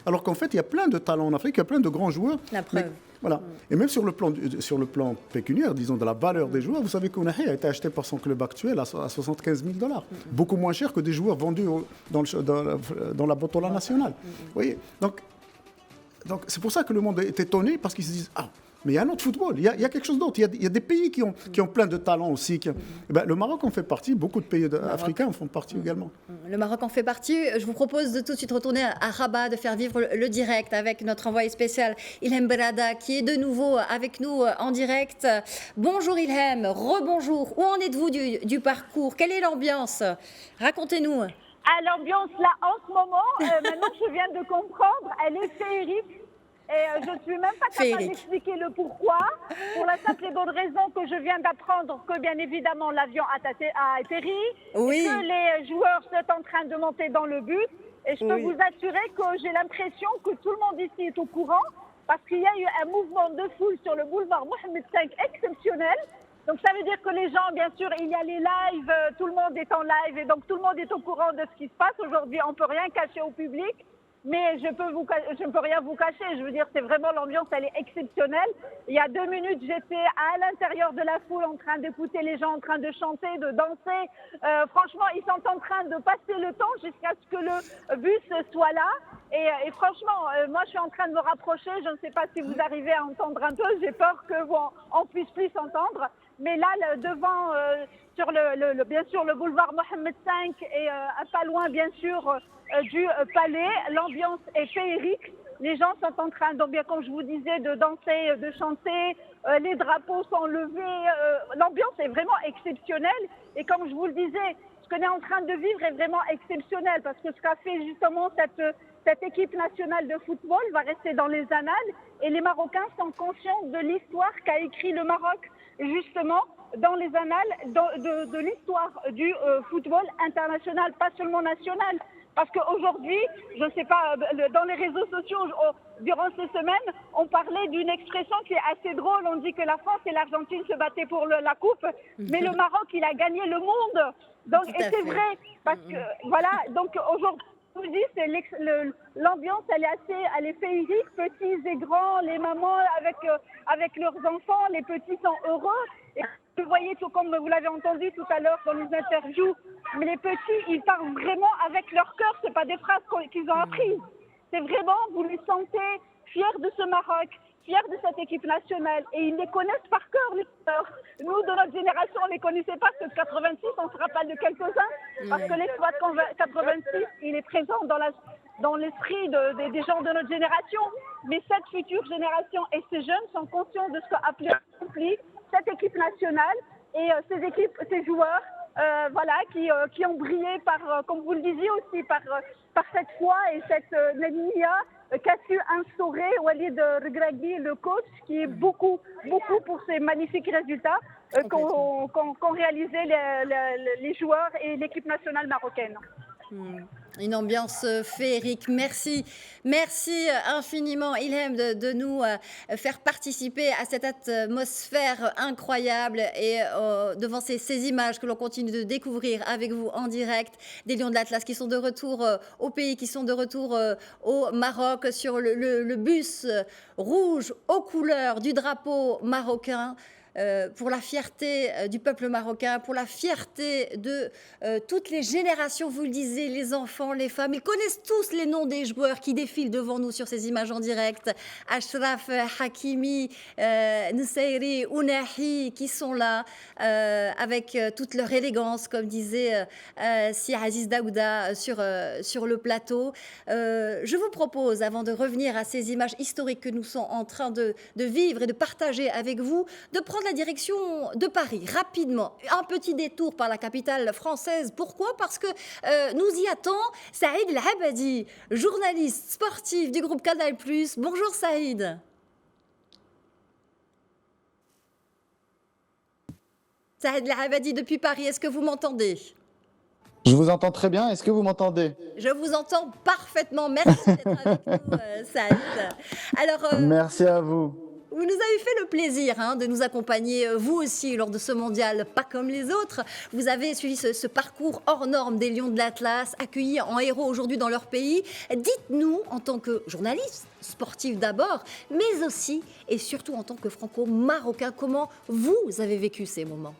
Alors qu'en fait, il y a plein de talents en Afrique, il y a plein de grands joueurs. La preuve. Voilà. Et même sur le plan pécuniaire, disons, de la valeur des joueurs, vous savez qu'Ounahi a été acheté par son club actuel à 75 000 $. Beaucoup moins cher que des joueurs vendus dans la Botola nationale. Vous voyez, donc c'est pour ça que le monde est étonné, parce qu'ils se disent « Ah, mais il y a un autre football, il y a quelque chose d'autre. Il y a des pays qui ont plein de talents aussi. Le Maroc en fait partie, beaucoup de pays africains en font partie également. Le Maroc en fait partie. Je vous propose de tout de suite retourner à Rabat, de faire vivre le direct avec notre envoyé spécial Ilham Berada, qui est de nouveau avec nous en direct. Bonjour Ilham, rebonjour. Où en êtes-vous du parcours? Quelle est l'ambiance? Racontez-nous. L'ambiance là en ce moment, maintenant je viens de comprendre, elle est féerique. Et je ne suis même pas capable d'expliquer le pourquoi, pour la simple et bonne raison que je viens d'apprendre que bien évidemment l'avion a atterri, et que les joueurs sont en train de monter dans le bus. Et je peux vous assurer que j'ai l'impression que tout le monde ici est au courant, parce qu'il y a eu un mouvement de foule sur le boulevard Mohamed V exceptionnel. Donc ça veut dire que les gens, bien sûr, il y a les lives, tout le monde est en live, et donc tout le monde est au courant de ce qui se passe. Aujourd'hui, on ne peut rien cacher au public. Mais je ne peux rien vous cacher. Je veux dire, c'est vraiment l'ambiance, elle est exceptionnelle. Il y a 2 minutes, j'étais à l'intérieur de la foule en train d'écouter les gens en train de chanter, de danser. Franchement, ils sont en train de passer le temps jusqu'à ce que le bus soit là. Et franchement, moi, je suis en train de me rapprocher. Je ne sais pas si vous arrivez à entendre un peu. J'ai peur qu'on puisse plus s'entendre. Mais là, devant, sur bien sûr, le boulevard Mohamed V et pas loin, bien sûr, du palais, l'ambiance est féerique. Les gens sont en train, donc bien comme je vous disais, de danser, de chanter. Les drapeaux sont levés. L'ambiance est vraiment exceptionnelle. Et comme je vous le disais, ce qu'on est en train de vivre est vraiment exceptionnel, parce que ce qu'a fait justement cette équipe nationale de football va rester dans les annales. Et les Marocains sont conscients de l'histoire qu'a écrit le Maroc, justement, dans les annales de l'histoire du football international, pas seulement national. Parce qu'aujourd'hui, je ne sais pas, dans les réseaux sociaux, durant ces semaines, on parlait d'une expression qui est assez drôle. On dit que la France et l'Argentine se battaient pour la coupe, mais le Maroc, il a gagné le monde. Donc, et c'est vrai, parce que, voilà, donc aujourd'hui, je vous dis, l'ambiance, elle est féerique, petits et grands, les mamans avec leurs enfants, les petits sont heureux. Et vous voyez, tout comme vous l'avez entendu tout à l'heure dans les interviews, mais les petits, ils parlent vraiment avec leur cœur, c'est pas des phrases qu'ils ont apprises. C'est vraiment, vous les sentez fiers de ce Maroc, fiers de cette équipe nationale et ils les connaissent par cœur, les joueurs. Nous, de notre génération, on ne les connaissait pas, parce que 86, on se rappelle de quelques-uns, parce que l'espoir de 86, il est présent dans l'esprit des gens de notre génération. Mais cette future génération et ces jeunes sont conscients de ce qu'a accompli cette équipe nationale et ces joueurs qui ont brillé par, comme vous le disiez aussi, par cette foi et cette Nania qu'a su instaurer Walid Regragui, le coach, qui est beaucoup pour ces magnifiques résultats qu'ont réalisé les joueurs et l'équipe nationale marocaine. Une ambiance féerique. Merci infiniment, Ilham, de nous faire participer à cette atmosphère incroyable et devant ces images que l'on continue de découvrir avec vous en direct des Lions de l'Atlas qui sont de retour au pays, qui sont de retour au Maroc sur le bus rouge aux couleurs du drapeau marocain. Pour la fierté du peuple marocain, pour la fierté de toutes les générations, vous le disiez, les enfants, les femmes. Ils connaissent tous les noms des joueurs qui défilent devant nous sur ces images en direct. Ashraf Hakimi, Nusayri, Ounahi, qui sont là avec toute leur élégance, comme disait Si Aziz Daouda sur le plateau. Je vous propose, avant de revenir à ces images historiques que nous sommes en train de vivre et de partager avec vous, de prendre la direction de Paris, rapidement. Un petit détour par la capitale française. Pourquoi ? Parce que nous y attend Saïd El Abadi, journaliste sportif du groupe Canal+. Bonjour Saïd. Saïd El Abadi depuis Paris, est-ce que vous m'entendez ? Je vous entends très bien, est-ce que vous m'entendez ? Je vous entends parfaitement, merci d'être avec nous Saïd. Alors, merci à vous. Vous nous avez fait le plaisir de nous accompagner, vous aussi, lors de ce mondial, pas comme les autres. Vous avez suivi ce parcours hors norme des Lions de l'Atlas, accueillis en héros aujourd'hui dans leur pays. Dites-nous, en tant que journaliste, sportif d'abord, mais aussi et surtout en tant que franco-marocain, comment vous avez vécu ces moments ?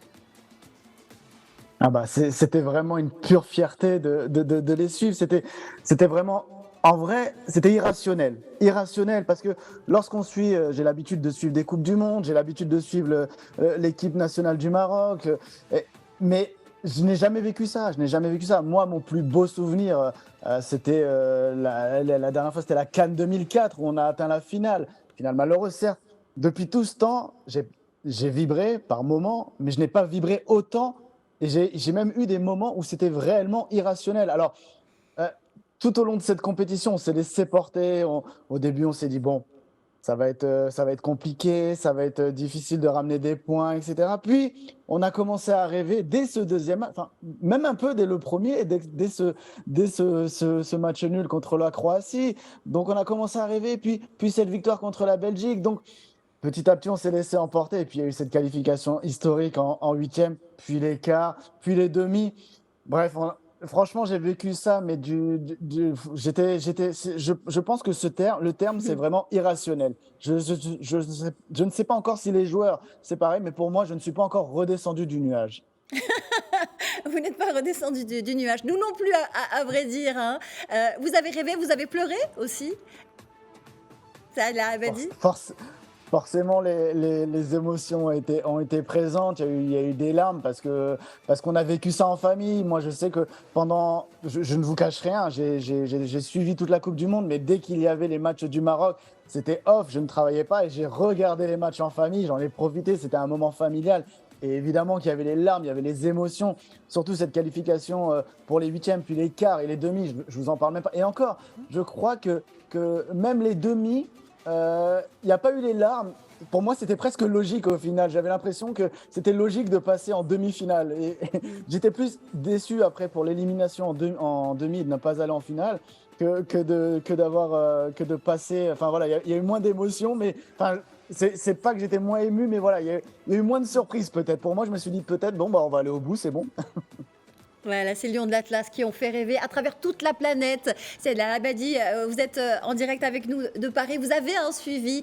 C'était vraiment une pure fierté de les suivre. C'était vraiment... En vrai, c'était irrationnel. Irrationnel parce que lorsqu'on suit, j'ai l'habitude de suivre des Coupes du Monde, j'ai l'habitude de suivre l'équipe nationale du Maroc, mais je n'ai jamais vécu ça. Moi, mon plus beau souvenir, c'était la dernière fois, c'était la CAN 2004 où on a atteint la finale malheureuse, certes. Depuis tout ce temps, j'ai vibré par moments, mais je n'ai pas vibré autant. Et j'ai même eu des moments où c'était réellement irrationnel. Alors, tout au long de cette compétition, on s'est laissé porter. Au début, on s'est dit, bon, ça va être compliqué, ça va être difficile de ramener des points, etc. Puis, on a commencé à rêver dès ce deuxième match, enfin, même un peu dès le premier, dès ce match nul contre la Croatie. Donc, on a commencé à rêver, puis cette victoire contre la Belgique. Donc, petit à petit, on s'est laissé emporter. Et puis, il y a eu cette qualification historique en huitième, puis les quarts, puis les demi. Bref, franchement, j'ai vécu ça, mais je pense que le terme, c'est vraiment irrationnel. Je ne sais pas encore si les joueurs, c'est pareil, mais pour moi, je ne suis pas encore redescendu du nuage. Vous n'êtes pas redescendu du nuage. Nous non plus, à vrai dire. Vous avez rêvé, vous avez pleuré aussi ? Ça l'avait dit ? Forcément, les émotions ont été présentes. Il y a eu des larmes parce qu'on a vécu ça en famille. Moi, je sais que je ne vous cache rien, j'ai suivi toute la Coupe du Monde, mais dès qu'il y avait les matchs du Maroc, c'était off, je ne travaillais pas et j'ai regardé les matchs en famille. J'en ai profité, c'était un moment familial. Et évidemment qu'il y avait les larmes, il y avait les émotions, surtout cette qualification pour les huitièmes, puis les quarts et les demi, je vous en parle même pas. Et encore, je crois que même les demi, il n'y a pas eu les larmes. Pour moi, c'était presque logique au final. J'avais l'impression que c'était logique de passer en demi-finale. Et j'étais plus déçu après pour l'élimination en demi de ne pas aller en finale que de passer. Enfin voilà, il y a eu moins d'émotions, mais enfin, c'est pas que j'étais moins ému, mais voilà, il y a eu moins de surprises peut-être. Pour moi, je me suis dit peut-être on va aller au bout, c'est bon. Voilà, c'est Lions de l'Atlas qui ont fait rêver à travers toute la planète. C'est la Abadi, vous êtes en direct avec nous de Paris. Vous avez suivi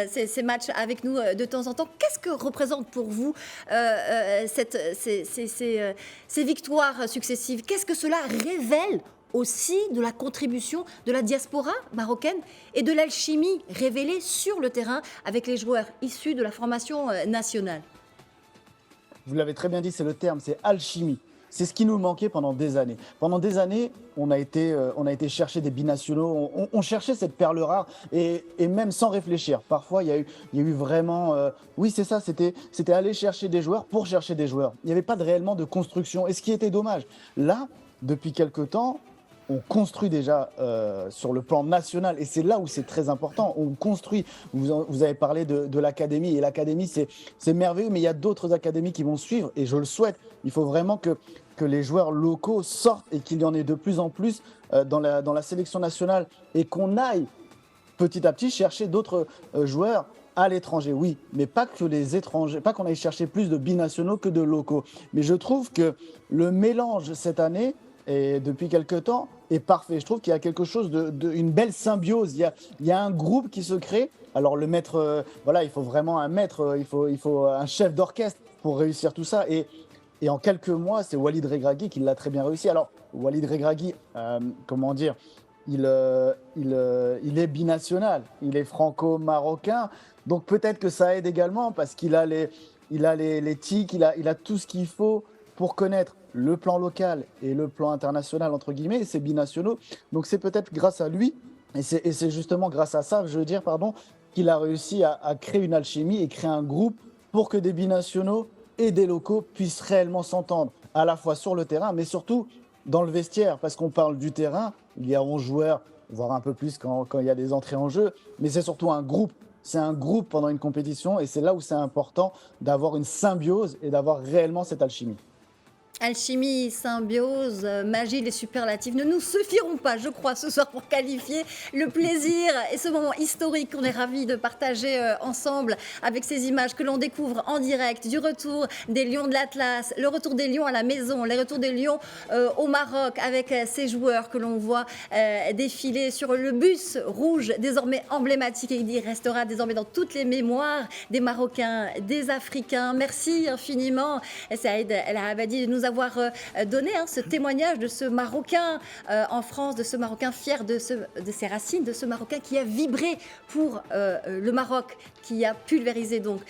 ces matchs avec nous de temps en temps. Qu'est-ce que représente pour vous ces victoires successives ? Qu'est-ce que cela révèle aussi de la contribution de la diaspora marocaine et de l'alchimie révélée sur le terrain avec les joueurs issus de la formation nationale. Vous l'avez très bien dit, c'est le terme, c'est alchimie. C'est ce qui nous manquait pendant des années. Pendant des années, on a été chercher des binationaux, on cherchait cette perle rare et même sans réfléchir. Parfois, il y a eu vraiment... oui, c'est ça, c'était aller chercher des joueurs pour chercher des joueurs. Il n'y avait pas réellement de construction et ce qui était dommage. Là, depuis quelque temps, on construit déjà sur le plan national et c'est là où c'est très important. On construit. Vous avez parlé de l'académie et l'académie, c'est merveilleux, mais il y a d'autres académies qui vont suivre et je le souhaite. Il faut vraiment que les joueurs locaux sortent et qu'il y en ait de plus en plus dans la sélection nationale et qu'on aille petit à petit chercher d'autres joueurs à l'étranger, oui, mais pas que les étrangers, pas qu'on aille chercher plus de binationaux que de locaux. Mais je trouve que le mélange cette année et depuis quelques temps est parfait. Je trouve qu'il y a quelque chose une belle symbiose. Il y a un groupe qui se crée. Alors le maître, voilà, il faut vraiment un maître, il faut un chef d'orchestre pour réussir tout ça. Et en quelques mois, c'est Walid Regragui qui l'a très bien réussi. Alors Walid Regragui, comment dire, il est binational, il est franco-marocain. Donc peut-être que ça aide également parce qu'il a les tics, il a tout ce qu'il faut pour connaître le plan local et le plan international, entre guillemets, et c'est binationaux. Donc c'est peut-être grâce à lui, et c'est justement grâce à ça, je veux dire, pardon, qu'il a réussi à créer une alchimie et créer un groupe pour que des binationaux et des locaux puissent réellement s'entendre, à la fois sur le terrain, mais surtout dans le vestiaire, parce qu'on parle du terrain, il y a 11 joueurs, voire un peu plus quand il y a des entrées en jeu, mais c'est surtout un groupe. C'est un groupe pendant une compétition et c'est là où c'est important d'avoir une symbiose et d'avoir réellement cette alchimie. Alchimie, symbiose, magie, les superlatifs ne nous suffiront pas, je crois, ce soir pour qualifier le plaisir et ce moment historique qu'on est ravis de partager ensemble avec ces images que l'on découvre en direct du retour des Lions de l'Atlas, le retour des Lions à la maison, le retour des Lions au Maroc avec ces joueurs que l'on voit défiler sur le bus rouge désormais emblématique et qui restera désormais dans toutes les mémoires des Marocains, des Africains. Merci infiniment Saïd El Abadi de nous avoir donné ce témoignage de ce Marocain en France, de ce Marocain fier de ses racines, de ce Marocain qui a vibré pour le Maroc, qui a pulvérisé donc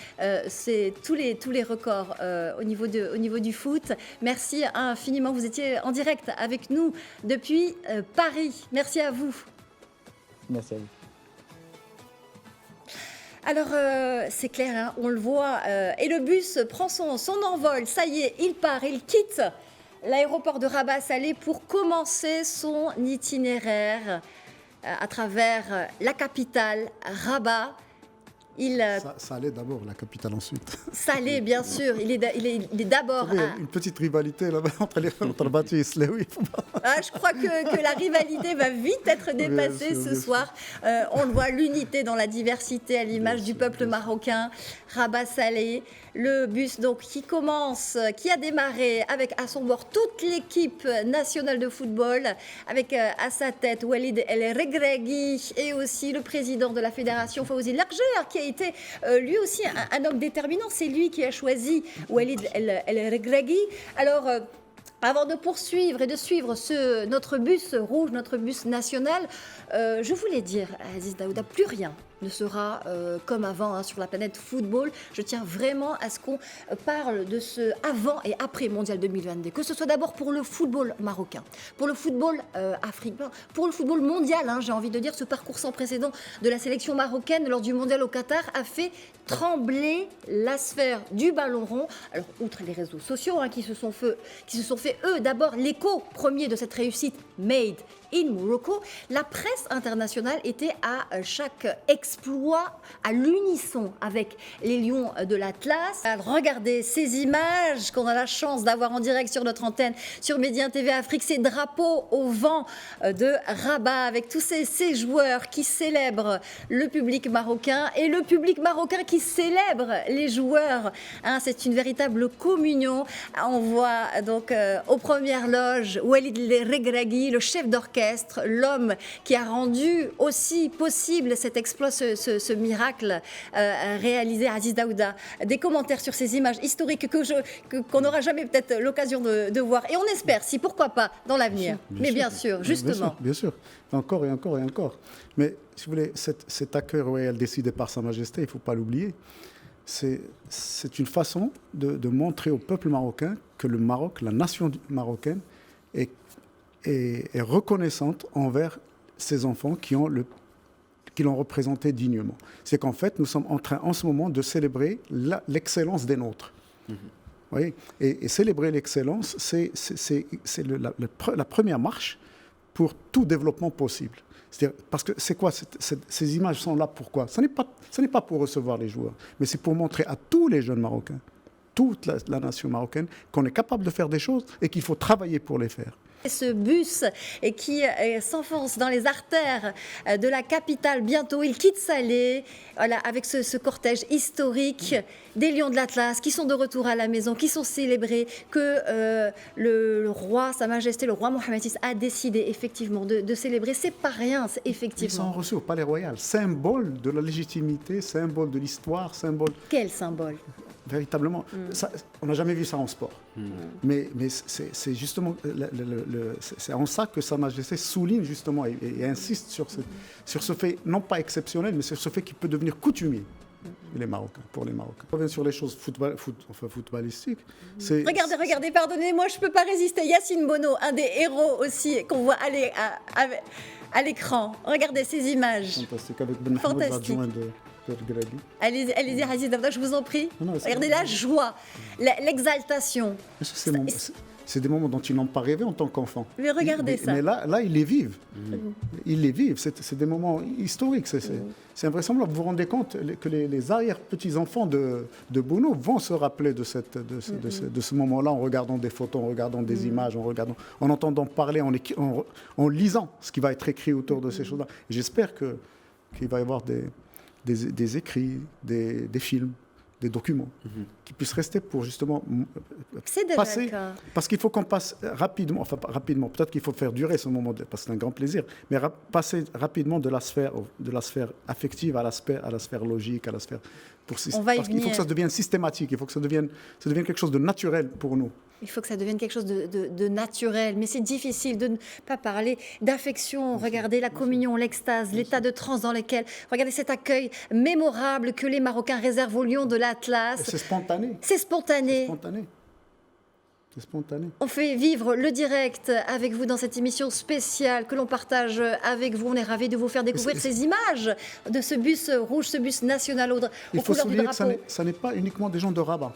tous les records au niveau du foot. Merci infiniment, vous étiez en direct avec nous depuis Paris. Merci à vous. Merci à vous. Alors, c'est clair, hein, on le voit, et le bus prend son envol. Ça y est, il part, il quitte l'aéroport de Rabat Salé pour commencer son itinéraire à travers la capitale, Rabat. Ça allait d'abord, la capitale ensuite. Salé, bien sûr. Il est d'abord... Une petite rivalité là-bas entre Bati et Slaoui. Je crois que la rivalité va vite être dépassée ce soir. On le voit, l'unité dans la diversité à l'image du peuple marocain. Rabat Salé, le bus donc qui a démarré avec à son bord toute l'équipe nationale de football, avec à sa tête Walid El Regragui et aussi le président de la fédération Fawzi Larger, qui a été lui aussi un homme déterminant. C'est lui qui a choisi Walid El Regragui. Alors, avant de poursuivre et de suivre notre bus rouge, notre bus national, je voulais dire, Aziz Daouda, plus rien ne sera comme avant sur la planète football. Je tiens vraiment à ce qu'on parle de ce avant et après Mondial 2022. Que ce soit d'abord pour le football marocain, pour le football africain, pour le football mondial, j'ai envie de dire, ce parcours sans précédent de la sélection marocaine lors du Mondial au Qatar a fait trembler la sphère du ballon rond. Alors, outre les réseaux sociaux qui se sont fait, eux, d'abord l'écho premier de cette réussite made in Morocco, la presse internationale était à chaque exploit à l'unisson avec les Lions de l'Atlas. Regardez ces images qu'on a la chance d'avoir en direct sur notre antenne, sur Médien TV Afrique, ces drapeaux au vent de Rabat avec tous ces joueurs qui célèbrent le public marocain et le public marocain qui célèbre les joueurs. C'est une véritable communion. On voit donc aux premières loges Walid El Regragui, le chef d'orchestre l'orchestre, l'homme qui a rendu aussi possible cet exploit, ce miracle réalisé à Aziz Daouda. Des commentaires sur ces images historiques qu'on n'aura jamais peut-être l'occasion de voir. Et on espère, si pourquoi pas, dans l'avenir. Mais bien sûr, justement. Bien sûr. Encore et encore et encore. Mais si vous voulez, cet accueil royal décidé par Sa Majesté, il ne faut pas l'oublier, c'est une façon de montrer au peuple marocain que le Maroc, la nation marocaine, est reconnaissante envers ses enfants qui l'ont représenté dignement. C'est qu'en fait, nous sommes en train en ce moment de célébrer l'excellence des nôtres. Vous voyez, et célébrer l'excellence, c'est la première marche pour tout développement possible. Parce que c'est quoi ces images sont là pourquoi? Ce n'est pas pour recevoir les joueurs, mais c'est pour montrer à tous les jeunes Marocains, toute la nation marocaine, qu'on est capable de faire des choses et qu'il faut travailler pour les faire. Ce bus qui s'enfonce dans les artères de la capitale bientôt, il quitte Salé, voilà, avec ce cortège historique des Lions de l'Atlas qui sont de retour à la maison, qui sont célébrés, que le roi, Sa Majesté, le roi Mohamed VI a décidé effectivement de célébrer. C'est pas rien, effectivement. Ils sont reçus au Palais Royal, symbole de la légitimité, symbole de l'histoire, symbole... Quel symbole? Véritablement, on n'a jamais vu ça en sport. Mais c'est justement c'est en ça que Sa Majesté souligne justement et insiste sur ce fait, non pas exceptionnel, mais sur ce fait qui peut devenir coutumier pour les Marocains. On revient sur les choses footballistiques. Regardez, pardonnez-moi, je ne peux pas résister. Yacine Bono, un des héros aussi qu'on voit aller à l'écran. Regardez ces images. Fantastique, avec Ben Mahmoud, l'adjoint de... Allez-y, Aziz Daouda, je vous en prie. Regardez la joie, l'exaltation. C'est des moments dont ils n'ont pas rêvé en tant qu'enfants. Mais regardez ça. Mais là, ils les vivent. Ils les vivent. C'est des moments historiques. C'est invraisemblable. Vous vous rendez compte que les arrière-petits-enfants de Bono vont se rappeler de ce moment-là en regardant des photos, en regardant des images, en entendant parler, en lisant ce qui va être écrit autour de ces choses-là. J'espère qu'il va y avoir des écrits, des films, des documents qui puissent rester pour justement passer. Parce qu'il faut qu'on passe rapidement, enfin pas rapidement, peut-être qu'il faut faire durer ce moment, parce que c'est un grand plaisir, mais passer rapidement de la sphère affective à la sphère logique, à la sphère... parce qu'il faut que ça devienne systématique, il faut que ça devienne quelque chose de naturel pour nous. Il faut que ça devienne quelque chose de naturel, mais c'est difficile de ne pas parler d'affection. Regardez la communion, l'extase, l'état de transe dans lequel... Regardez cet accueil mémorable que les Marocains réservent aux Lions de l'Atlas. C'est spontané. C'est spontané. C'est spontané. On fait vivre le direct avec vous dans cette émission spéciale que l'on partage avec vous. On est ravis de vous faire découvrir ces images de ce bus rouge, ce bus national aux couleurs du drapeau. Il faut souligner que ça n'est pas uniquement des gens de Rabat.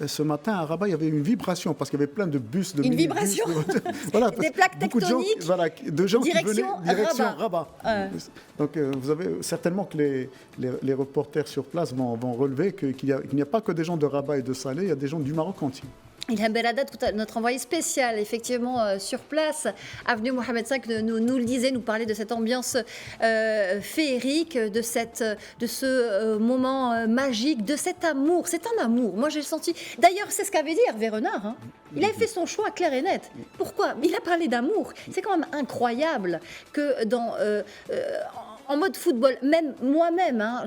Ce matin, à Rabat, il y avait une vibration parce qu'il y avait plein de bus, de minibus. Une vibration voilà, des plaques tectoniques. De gens qui venaient direction Rabat. Donc, vous avez certainement que les reporters sur place vont relever qu'il n'y a pas que des gens de Rabat et de Salé, il y a des gens du Maroc entier. Ilham Belhada, notre envoyé spécial, effectivement, sur place, avenue Mohamed V, nous le disait, nous parlait de cette ambiance féerique, de ce moment magique, de cet amour. C'est un amour. Moi, j'ai senti... D'ailleurs, c'est ce qu'avait dit Hervé Renard. Hein. Il a fait son choix clair et net. Pourquoi? Il a parlé d'amour. C'est quand même incroyable que en mode football, même moi-même, hein,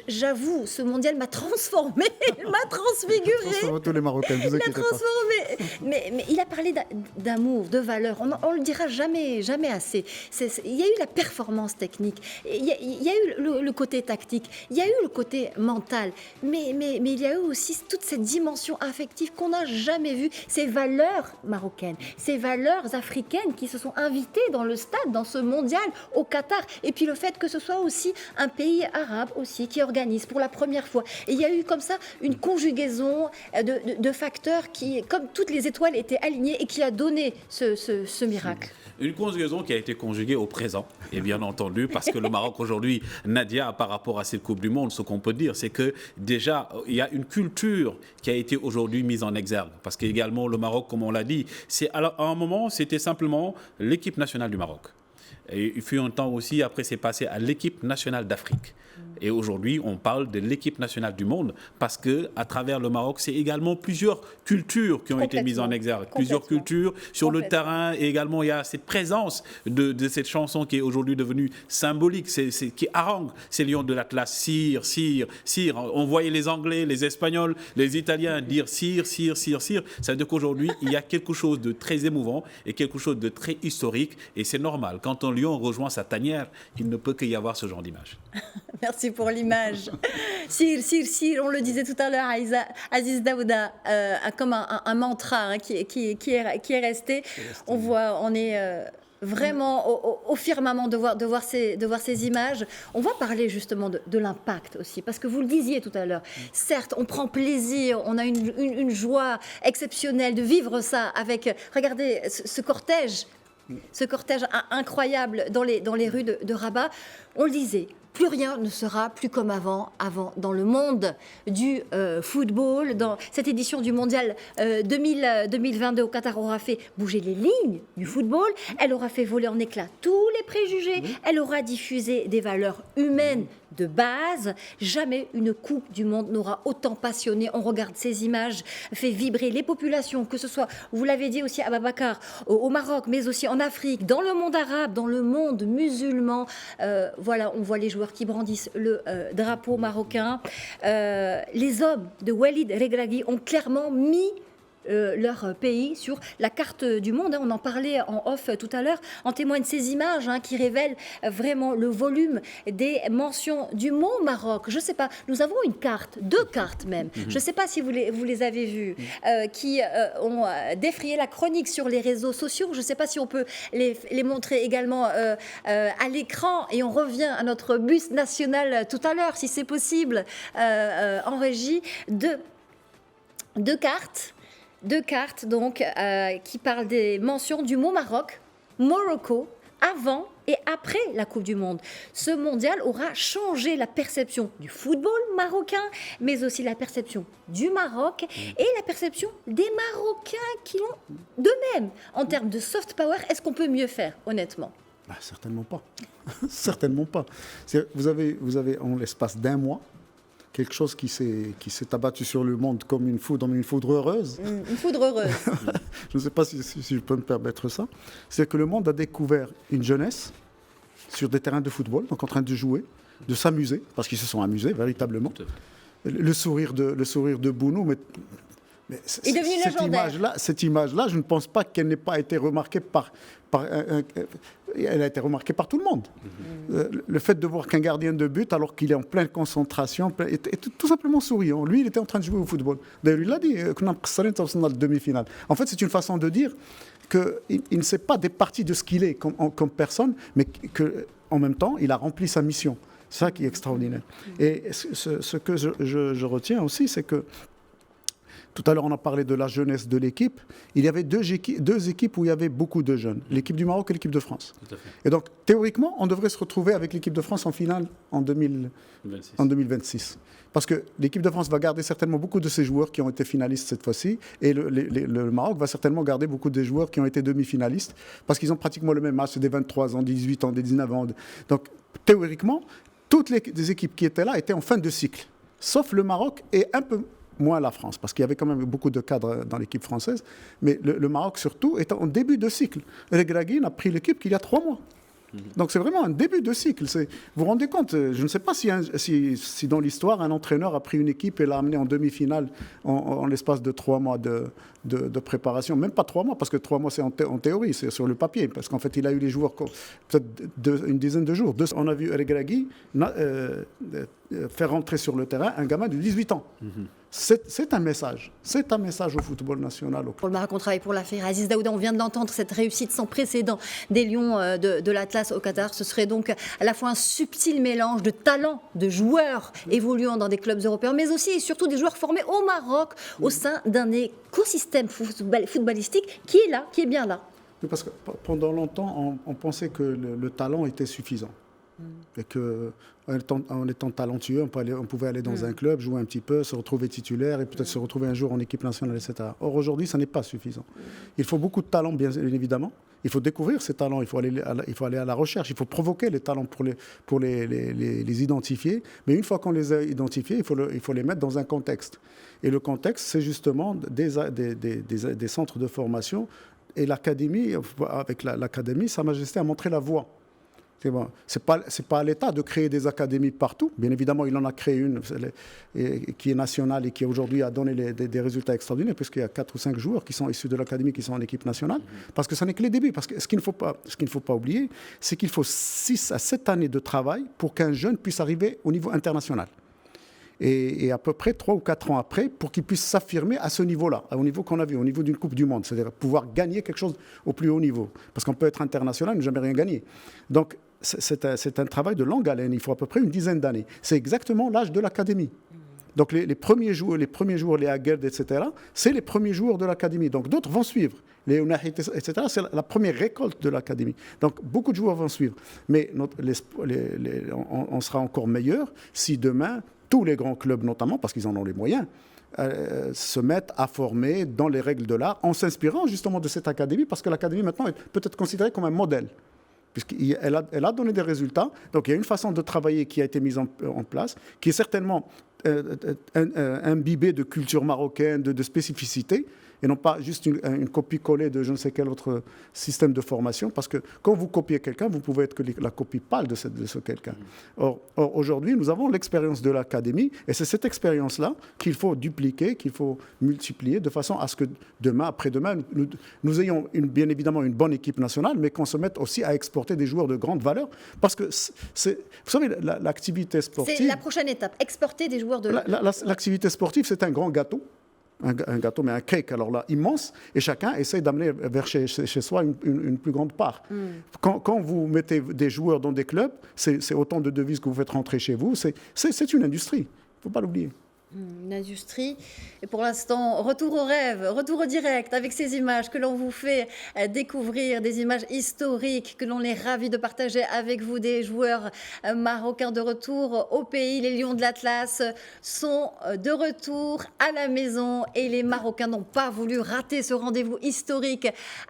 j'avoue, ce mondial m'a transformé, m'a transfiguré. Tous les Marocains, vous inquiétez pas. Mais il a parlé d'amour, de valeur. On le dira jamais assez. Il y a eu la performance technique, il y a eu le côté tactique, il y a eu le côté mental, mais il y a eu aussi toute cette dimension affective qu'on n'a jamais vue. Ces valeurs marocaines, ces valeurs africaines qui se sont invitées dans le stade, dans ce mondial au Qatar. Et puis le fait que ce soit aussi un pays arabe aussi qui organise pour la première fois. Et il y a eu comme ça une conjugaison de facteurs qui, comme toutes les étoiles, étaient alignées et qui a donné ce miracle. Une conjugaison qui a été conjuguée au présent, et bien entendu, parce que le Maroc aujourd'hui, Nadia, par rapport à cette Coupe du Monde, ce qu'on peut dire, c'est que déjà, il y a une culture qui a été aujourd'hui mise en exergue. Parce qu'également, le Maroc, comme on l'a dit, à un moment, c'était simplement l'équipe nationale du Maroc. Et il fut un temps aussi, après c'est passé à l'équipe nationale d'Afrique. Et aujourd'hui, on parle de l'équipe nationale du monde parce qu'à travers le Maroc, c'est également plusieurs cultures qui ont été mises en exergue. Plusieurs cultures sur le terrain. Et également, il y a cette présence de cette chanson qui est aujourd'hui devenue symbolique, qui harangue ces lions de l'Atlas. Sire, sire, sire. On voyait les Anglais, les Espagnols, les Italiens dire sire, sire, sire, sire. Ça veut dire qu'aujourd'hui, il y a quelque chose de très émouvant et quelque chose de très historique. Et c'est normal. Quand un lion rejoint sa tanière, il ne peut qu'y avoir ce genre d'image. Merci pour l'image. Sire, sire, sire, on le disait tout à l'heure, Aziz Daouda, comme un mantra qui est resté. On est vraiment au firmament de voir ces images. On va parler justement de l'impact aussi, parce que vous le disiez tout à l'heure, certes, on prend plaisir, on a une joie exceptionnelle de vivre ça avec, regardez, ce cortège incroyable dans les rues de Rabat. On le disait, plus rien ne sera plus comme avant dans le monde du football. Dans cette édition du Mondial 2022 au Qatar aura fait bouger les lignes du football, elle aura fait voler en éclats tous les préjugés, elle aura diffusé des valeurs humaines de base. Jamais une Coupe du Monde n'aura autant passionné. On regarde ces images, fait vibrer les populations, que ce soit, vous l'avez dit aussi à Babacar, au Maroc, mais aussi en Afrique, dans le monde arabe, dans le monde musulman. Voilà, on voit les joueurs qui brandissent le drapeau marocain. Les hommes de Walid Regragui ont clairement mis leur pays sur la carte du monde. On en parlait en off tout à l'heure. En témoignent ces images qui révèlent vraiment le volume des mentions du mot Maroc. Je ne sais pas, nous avons une carte, 2 cartes même. Je ne sais pas si vous les avez vues, qui ont défrayé la chronique sur les réseaux sociaux. Je ne sais pas si on peut les montrer également à l'écran. Et on revient à notre bus national tout à l'heure, si c'est possible, en régie. Deux cartes donc qui parlent des mentions du mot Maroc, Morocco, avant et après la Coupe du Monde. Ce mondial aura changé la perception du football marocain, mais aussi la perception du Maroc et la perception des Marocains qui l'ont d'eux-mêmes. En termes de soft power, est-ce qu'on peut mieux faire, honnêtement ? Certainement pas. Certainement pas. Vous avez en l'espace d'un mois, quelque chose qui s'est abattu sur le monde comme une foudre heureuse. Une foudre heureuse. Je ne sais pas si je peux me permettre ça. C'est que le monde a découvert une jeunesse sur des terrains de football, donc en train de jouer, de s'amuser, parce qu'ils se sont amusés véritablement. Le sourire de Bounou, mais est devenu légendaire. Cette image-là, je ne pense pas qu'elle n'ait pas été remarquée elle a été remarquée par tout le monde. Le fait de voir qu'un gardien de but, alors qu'il est en pleine concentration, est tout simplement souriant. Lui, il était en train de jouer au football. D'ailleurs, il l'a dit, qu'on a dans la demi-finale. En fait, c'est une façon de dire qu'il ne s'est pas départi de ce qu'il est comme personne, mais qu'en même temps, il a rempli sa mission. C'est ça qui est extraordinaire. Et ce que je retiens aussi, c'est que tout à l'heure, on a parlé de la jeunesse de l'équipe. Il y avait deux équipes où il y avait beaucoup de jeunes. L'équipe du Maroc et l'équipe de France. Tout à fait. Et donc, théoriquement, on devrait se retrouver avec l'équipe de France en finale en 2026. Parce que l'équipe de France va garder certainement beaucoup de ses joueurs qui ont été finalistes cette fois-ci. Et le Maroc va certainement garder beaucoup des joueurs qui ont été demi-finalistes. Parce qu'ils ont pratiquement le même âge, c'est des 23 ans, des 18 ans, des 19 ans. Donc, théoriquement, toutes les équipes qui étaient là étaient en fin de cycle. Sauf le Maroc et un peu moins la France, parce qu'il y avait quand même beaucoup de cadres dans l'équipe française, mais le Maroc surtout est en début de cycle. Regragui n'a pris l'équipe qu'il y a 3 mois. Donc c'est vraiment un début de cycle. Vous vous rendez compte, je ne sais pas si dans l'histoire, un entraîneur a pris une équipe et l'a amenée en demi-finale en l'espace de 3 mois de préparation. Même pas 3 mois, parce que 3 mois c'est en théorie, c'est sur le papier, parce qu'en fait il a eu les joueurs peut-être une dizaine de jours. On a vu Regragui faire rentrer sur le terrain un gamin de 18 ans. C'est un message au football national. Pour le Maroc, on travaille pour la faire. Aziz Daouda, on vient d'entendre cette réussite sans précédent des Lions de l'Atlas au Qatar. Ce serait donc à la fois un subtil mélange de talents, de joueurs évoluant dans des clubs européens, mais aussi et surtout des joueurs formés au Maroc au sein d'un écosystème footballistique qui est là, qui est bien là. Oui, parce que pendant longtemps, on pensait que le talent était suffisant. Et qu'en étant talentueux, on pouvait aller dans un club, jouer un petit peu, se retrouver titulaire et peut-être se retrouver un jour en équipe nationale, etc. Or, aujourd'hui, ça n'est pas suffisant. Il faut beaucoup de talent, bien évidemment, Il faut découvrir ces talents, il faut aller à la recherche, il faut provoquer les talents pour les identifier. Mais une fois qu'on les a identifiés, il faut les mettre dans un contexte. Et le contexte, c'est justement des centres de formation. Et l'académie, avec l'académie, Sa Majesté a montré la voie. C'est pas à l'État de créer des académies partout. Bien évidemment, il en a créé une qui est nationale et qui aujourd'hui a donné des résultats extraordinaires, puisqu'il y a 4 ou 5 joueurs qui sont issus de l'académie, qui sont en équipe nationale. Parce que ça n'est que les débuts. Parce que ce qu'il ne faut pas oublier, c'est qu'il faut 6 à 7 années de travail pour qu'un jeune puisse arriver au niveau international. Et à peu près 3 ou 4 ans après, pour qu'il puisse s'affirmer à ce niveau-là, au niveau qu'on a vu, au niveau d'une Coupe du Monde, c'est-à-dire pouvoir gagner quelque chose au plus haut niveau. Parce qu'on peut être international et ne jamais rien gagner. Donc, c'est un travail de longue haleine, il faut à peu près une dizaine d'années. C'est exactement l'âge de l'académie. Donc les premiers joueurs, les Aguerd, etc., c'est les premiers joueurs de l'académie. Donc d'autres vont suivre. Les Ounahi, etc., c'est la première récolte de l'académie. Donc beaucoup de joueurs vont suivre. Mais on sera encore meilleur si demain, tous les grands clubs notamment, parce qu'ils en ont les moyens, se mettent à former dans les règles de l'art en s'inspirant justement de cette académie, parce que l'académie maintenant est peut-être considérée comme un modèle, puisqu'elle a donné des résultats. Donc il y a une façon de travailler qui a été mise en place, qui est certainement imbibée de culture marocaine, de spécificité, et non pas juste une copie-collée de je ne sais quel autre système de formation, parce que quand vous copiez quelqu'un, vous pouvez être que la copie pâle de ce quelqu'un. Or, aujourd'hui, nous avons l'expérience de l'académie, et c'est cette expérience-là qu'il faut dupliquer, qu'il faut multiplier, de façon à ce que demain, après-demain, nous ayons bien évidemment une bonne équipe nationale, mais qu'on se mette aussi à exporter des joueurs de grande valeur, parce que, vous savez, l'activité sportive... C'est la prochaine étape, exporter des joueurs de... L'activité sportive, c'est un grand gâteau. Un gâteau, mais un cake, alors là, immense, et chacun essaye d'amener vers chez soi une plus grande part. Quand vous mettez des joueurs dans des clubs, c'est autant de devises que vous faites rentrer chez vous, c'est une industrie, il ne faut pas l'oublier. Une industrie. Et pour l'instant, retour au rêve, retour au direct avec ces images que l'on vous fait découvrir, des images historiques que l'on est ravis de partager avec vous, des joueurs marocains de retour au pays. Les Lions de l'Atlas sont de retour à la maison et les Marocains n'ont pas voulu rater ce rendez-vous historique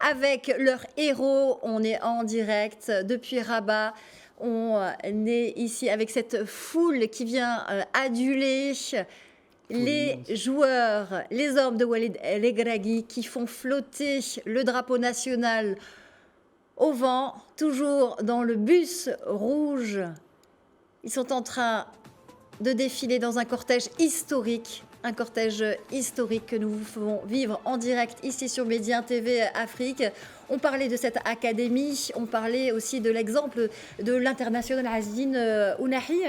avec leur héros. On est en direct depuis Rabat. On est ici avec cette foule qui vient aduler les joueurs, les hommes de Walid Regragui qui font flotter le drapeau national au vent, toujours dans le bus rouge. Ils sont en train de défiler dans un cortège historique que nous vous faisons vivre en direct ici sur Média TV Afrique. On parlait de cette académie, on parlait aussi de l'exemple de l'international Azzedine Ounahi,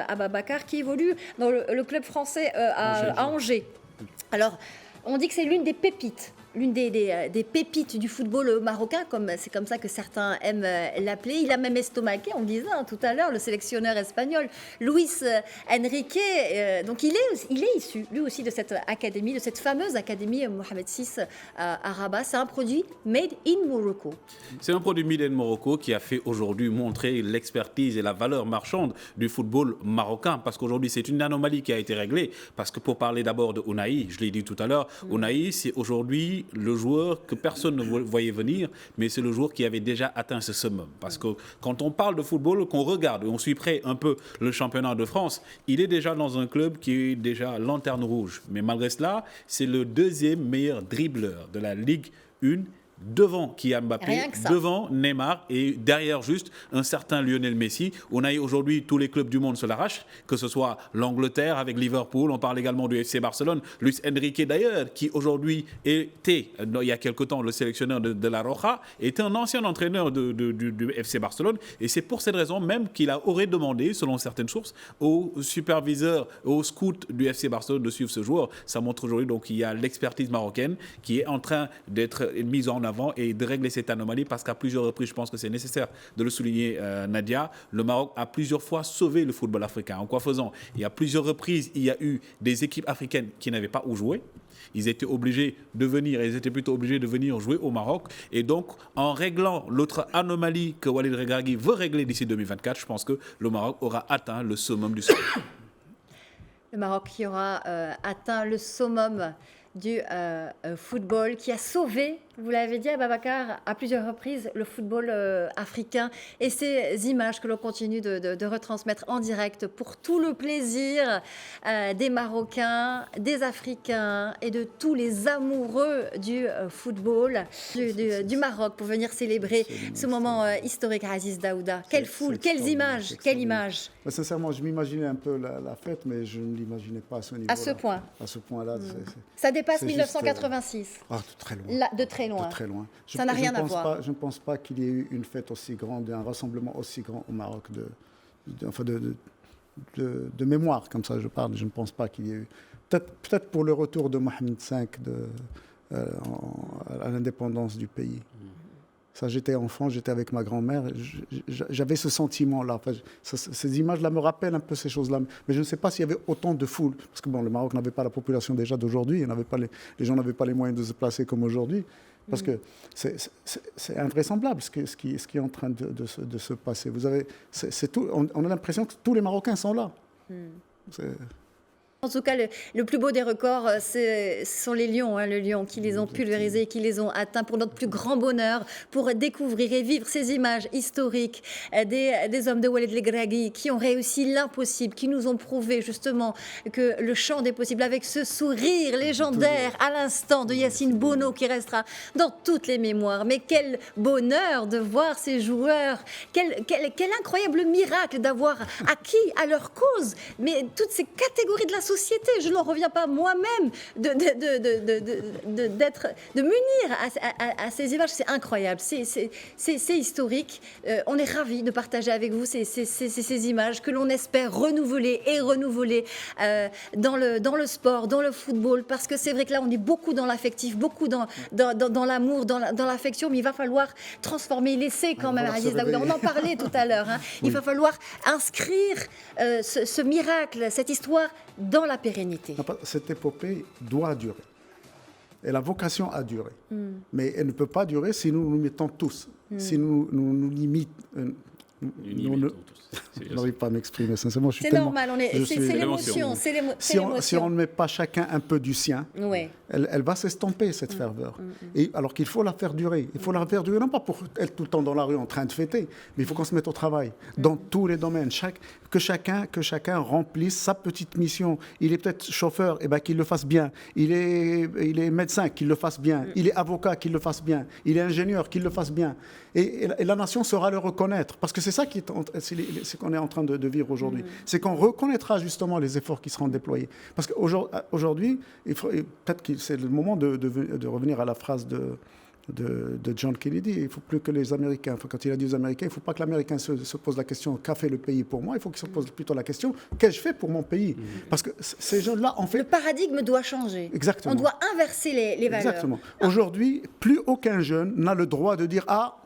Ababakar, qui évolue dans le club français à Angers. Alors, on dit que c'est l'une des pépites du football marocain, c'est comme ça que certains aiment l'appeler. Il a même estomaqué, on disait tout à l'heure, le sélectionneur espagnol Luis Enrique. Donc il est issu, lui aussi, de cette académie, de cette fameuse académie Mohamed VI à Rabat. C'est un produit made in Morocco. C'est un produit made in Morocco qui a fait aujourd'hui montrer l'expertise et la valeur marchande du football marocain. Parce qu'aujourd'hui, c'est une anomalie qui a été réglée. Parce que pour parler d'abord de Ounahi, je l'ai dit tout à l'heure, Ounahi, c'est aujourd'hui le joueur que personne ne voyait venir, mais c'est le joueur qui avait déjà atteint ce summum. Parce que quand on parle de football, qu'on regarde, et on suit près un peu le championnat de France, il est déjà dans un club qui est déjà lanterne rouge. Mais malgré cela, c'est le deuxième meilleur dribbleur de la Ligue 1, devant Kylian Mbappé, devant Neymar et derrière juste un certain Lionel Messi. On a aujourd'hui tous les clubs du monde se l'arrachent, que ce soit l'Angleterre avec Liverpool, on parle également du FC Barcelone, Luis Enrique d'ailleurs, qui aujourd'hui était, il y a quelque temps, le sélectionneur de la Roja, était un ancien entraîneur du FC Barcelone, et c'est pour cette raison même qu'il aurait demandé, selon certaines sources, aux superviseurs, aux scouts du FC Barcelone de suivre ce joueur. Ça montre aujourd'hui donc qu'il y a l'expertise marocaine qui est en train d'être mise en avant et de régler cette anomalie, parce qu'à plusieurs reprises, je pense que c'est nécessaire de le souligner, Nadia, le Maroc a plusieurs fois sauvé le football africain. En quoi faisant? Il y a plusieurs reprises, il y a eu des équipes africaines qui n'avaient pas où jouer. Ils étaient obligés de venir, ils étaient plutôt obligés de venir jouer au Maroc. Et donc, en réglant l'autre anomalie que Walid Regragui veut régler d'ici 2024, je pense que le Maroc aura atteint le summum du sommet. Le Maroc qui aura atteint le summum du football, qui a sauvé Vous l'avez dit, Ababacar, à plusieurs reprises, le football africain et ces images que l'on continue de retransmettre en direct pour tout le plaisir des Marocains, des Africains et de tous les amoureux du football du Maroc pour venir célébrer ce moment historique à Aziz Daouda. Quelle foule, quelles images, quelle image. Sincèrement, je m'imaginais un peu la fête, mais je ne l'imaginais pas à ce niveau-là. À ce point. À ce point-là. Ça dépasse 1986. Très loin. De très loin. De très loin. Ça n'a rien à voir. Je ne pense pas qu'il y ait eu une fête aussi grande, un rassemblement aussi grand au Maroc de mémoire, comme ça je parle. Je ne pense pas qu'il y ait eu. Peut-être pour le retour de Mohamed V à l'indépendance du pays. Ça, j'étais enfant, j'étais avec ma grand-mère, j'avais ce sentiment-là. Enfin, ces images-là me rappellent un peu ces choses-là. Mais je ne sais pas s'il y avait autant de foule. Parce que le Maroc n'avait pas la population déjà d'aujourd'hui, les gens n'avaient pas les moyens de se placer comme aujourd'hui. Parce que c'est invraisemblable ce qui est en train de se passer. On a l'impression que tous les Marocains sont là. En tout cas, le plus beau des records, ce sont les Lions, le Lion, qui les ont pulvérisés, qui les ont atteints pour notre plus grand bonheur, pour découvrir et vivre ces images historiques des hommes de Walid Regragui qui ont réussi l'impossible, qui nous ont prouvé justement que le champ des possibles, avec ce sourire légendaire à l'instant de Yacine Bono qui restera dans toutes les mémoires. Mais quel bonheur de voir ces joueurs, quel incroyable miracle d'avoir acquis à leur cause, mais toutes ces catégories de la société. Je n'en reviens pas moi-même de m'unir à ces images. C'est incroyable, c'est historique. On est ravis de partager avec vous ces images que l'on espère renouveler dans le sport, dans le football, parce que c'est vrai que là on est beaucoup dans l'affectif, beaucoup dans l'amour, dans l'affection, mais il va falloir transformer, laisser quand même Aziz Daouda. On en parlait tout à l'heure. Il va falloir inscrire ce miracle, cette histoire dans la pérennité. Cette épopée doit durer. Elle a vocation à durer. Mais elle ne peut pas durer si nous nous mettons tous, si nous limitons. Je n'arrive pas à m'exprimer, sincèrement. C'est normal, c'est l'émotion. Si on ne met pas chacun un peu du sien, elle va s'estomper, cette ferveur. Et alors qu'il faut la faire durer. Il faut la faire durer, non pas pour être tout le temps dans la rue en train de fêter, mais il faut qu'on se mette au travail, dans tous les domaines. Que chacun remplisse sa petite mission. Il est peut-être chauffeur, qu'il le fasse bien. Il est médecin, qu'il le fasse bien. Il est avocat, qu'il le fasse bien. Il est ingénieur, qu'il le fasse bien. Et la nation saura le reconnaître. Parce que c'est ça c'est qu'on est en train de vivre aujourd'hui. C'est qu'on reconnaîtra justement les efforts qui seront déployés. Parce qu'aujourd'hui, peut-être que c'est le moment de revenir à la phrase de John Kennedy. Il ne faut plus que les Américains, quand il a dit aux Américains, il ne faut pas que l'Américain se pose la question qu'a fait le pays pour moi, il faut qu'il se pose plutôt la question qu'ai-je fait pour mon pays. Parce que ces jeunes-là, en fait... Le paradigme doit changer. Exactement. On doit inverser les valeurs. Exactement. Aujourd'hui, plus aucun jeune n'a le droit de dire « Ah,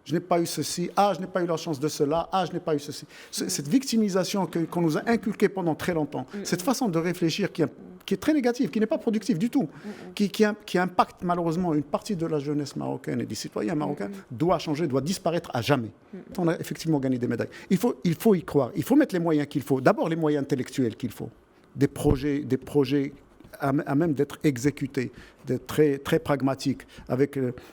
je n'ai pas eu ceci, je n'ai pas eu la chance de cela, je n'ai pas eu ceci ». Cette victimisation qu'on nous a inculquée pendant très longtemps, cette façon de réfléchir qui est très négative, qui n'est pas productive du tout, qui impacte malheureusement une partie de la jeunesse marocaine et des citoyens marocains, doit changer, doit disparaître à jamais. On a effectivement gagné des médailles. Il faut y croire, il faut mettre les moyens qu'il faut. D'abord les moyens intellectuels qu'il faut, des projets à même d'être exécutés, d'être très, très pragmatiques,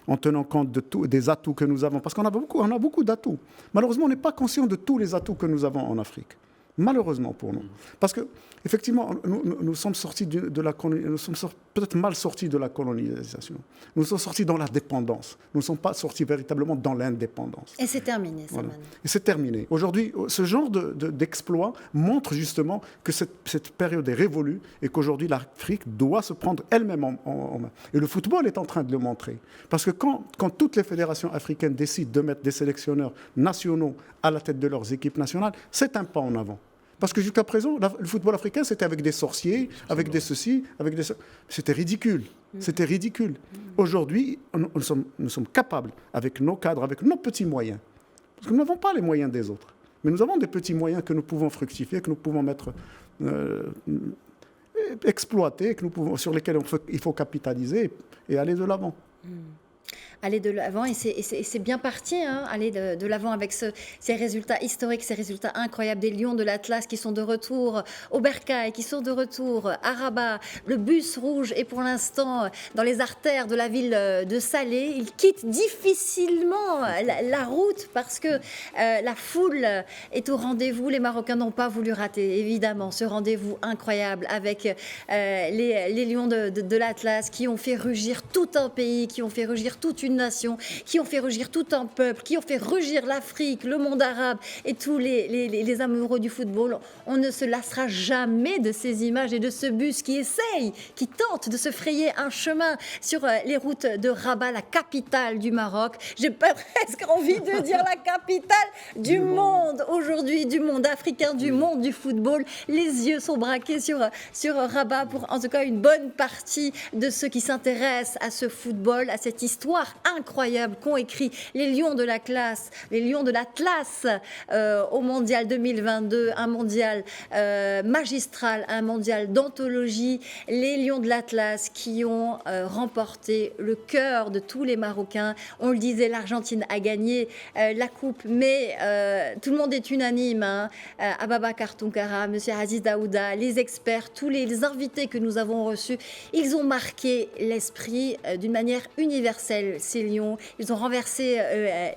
en tenant compte des atouts que nous avons. Parce qu'on a beaucoup d'atouts. Malheureusement, on n'est pas conscient de tous les atouts que nous avons en Afrique. Malheureusement pour nous. Parce que, effectivement, nous sommes sortis nous sommes peut-être mal sortis de la colonisation. Nous sommes sortis dans la dépendance. Nous ne sommes pas sortis véritablement dans l'indépendance. Et c'est terminé, voilà. Et c'est terminé. Aujourd'hui, ce genre d'exploit montre justement que cette période est révolue et qu'aujourd'hui, l'Afrique doit se prendre elle-même en main. Et le football est en train de le montrer. Parce que quand toutes les fédérations africaines décident de mettre des sélectionneurs nationaux à la tête de leurs équipes nationales, c'est un pas en avant. Parce que jusqu'à présent, le football africain, c'était avec des sorciers, avec des ceci, avec des... C'était ridicule. C'était ridicule. Aujourd'hui, nous sommes capables, avec nos cadres, avec nos petits moyens, parce que nous n'avons pas les moyens des autres, mais nous avons des petits moyens que nous pouvons fructifier, que nous pouvons mettre... exploiter, sur lesquels il faut capitaliser et aller de l'avant. aller de l'avant et c'est bien parti, hein, aller de l'avant avec ces résultats historiques, ces résultats incroyables des Lions de l'Atlas qui sont de retour au Bercail, qui sont de retour à Rabat. Le bus rouge est pour l'instant dans les artères de la ville de Salé. Il quitte difficilement la route parce que la foule est au rendez-vous. Les Marocains n'ont pas voulu rater, évidemment, ce rendez-vous incroyable avec les Lions de l'Atlas qui ont fait rugir tout un pays, qui ont fait rugir toute une nation, qui ont fait rugir tout un peuple, qui ont fait rugir l'Afrique, le monde arabe et tous les amoureux du football. On ne se lassera jamais de ces images et de ce bus qui essaye, qui tente de se frayer un chemin sur les routes de Rabat, la capitale du Maroc. J'ai presque envie de dire la capitale du monde aujourd'hui, du monde africain, du monde du football. Les yeux sont braqués sur Rabat pour en tout cas une bonne partie de ceux qui s'intéressent à ce football, à cette histoire incroyable qu'ont écrit les Lions de l'Atlas au Mondial 2022, un mondial magistral, un mondial d'anthologie. Les Lions de l'Atlas qui ont remporté le cœur de tous les Marocains. On le disait, l'Argentine a gagné la coupe, mais tout le monde est unanime. Ababacar Tounkara, M. Aziz Daouda, les experts, tous les invités que nous avons reçus, ils ont marqué l'esprit d'une manière universelle, ces Lions. Ils ont renversé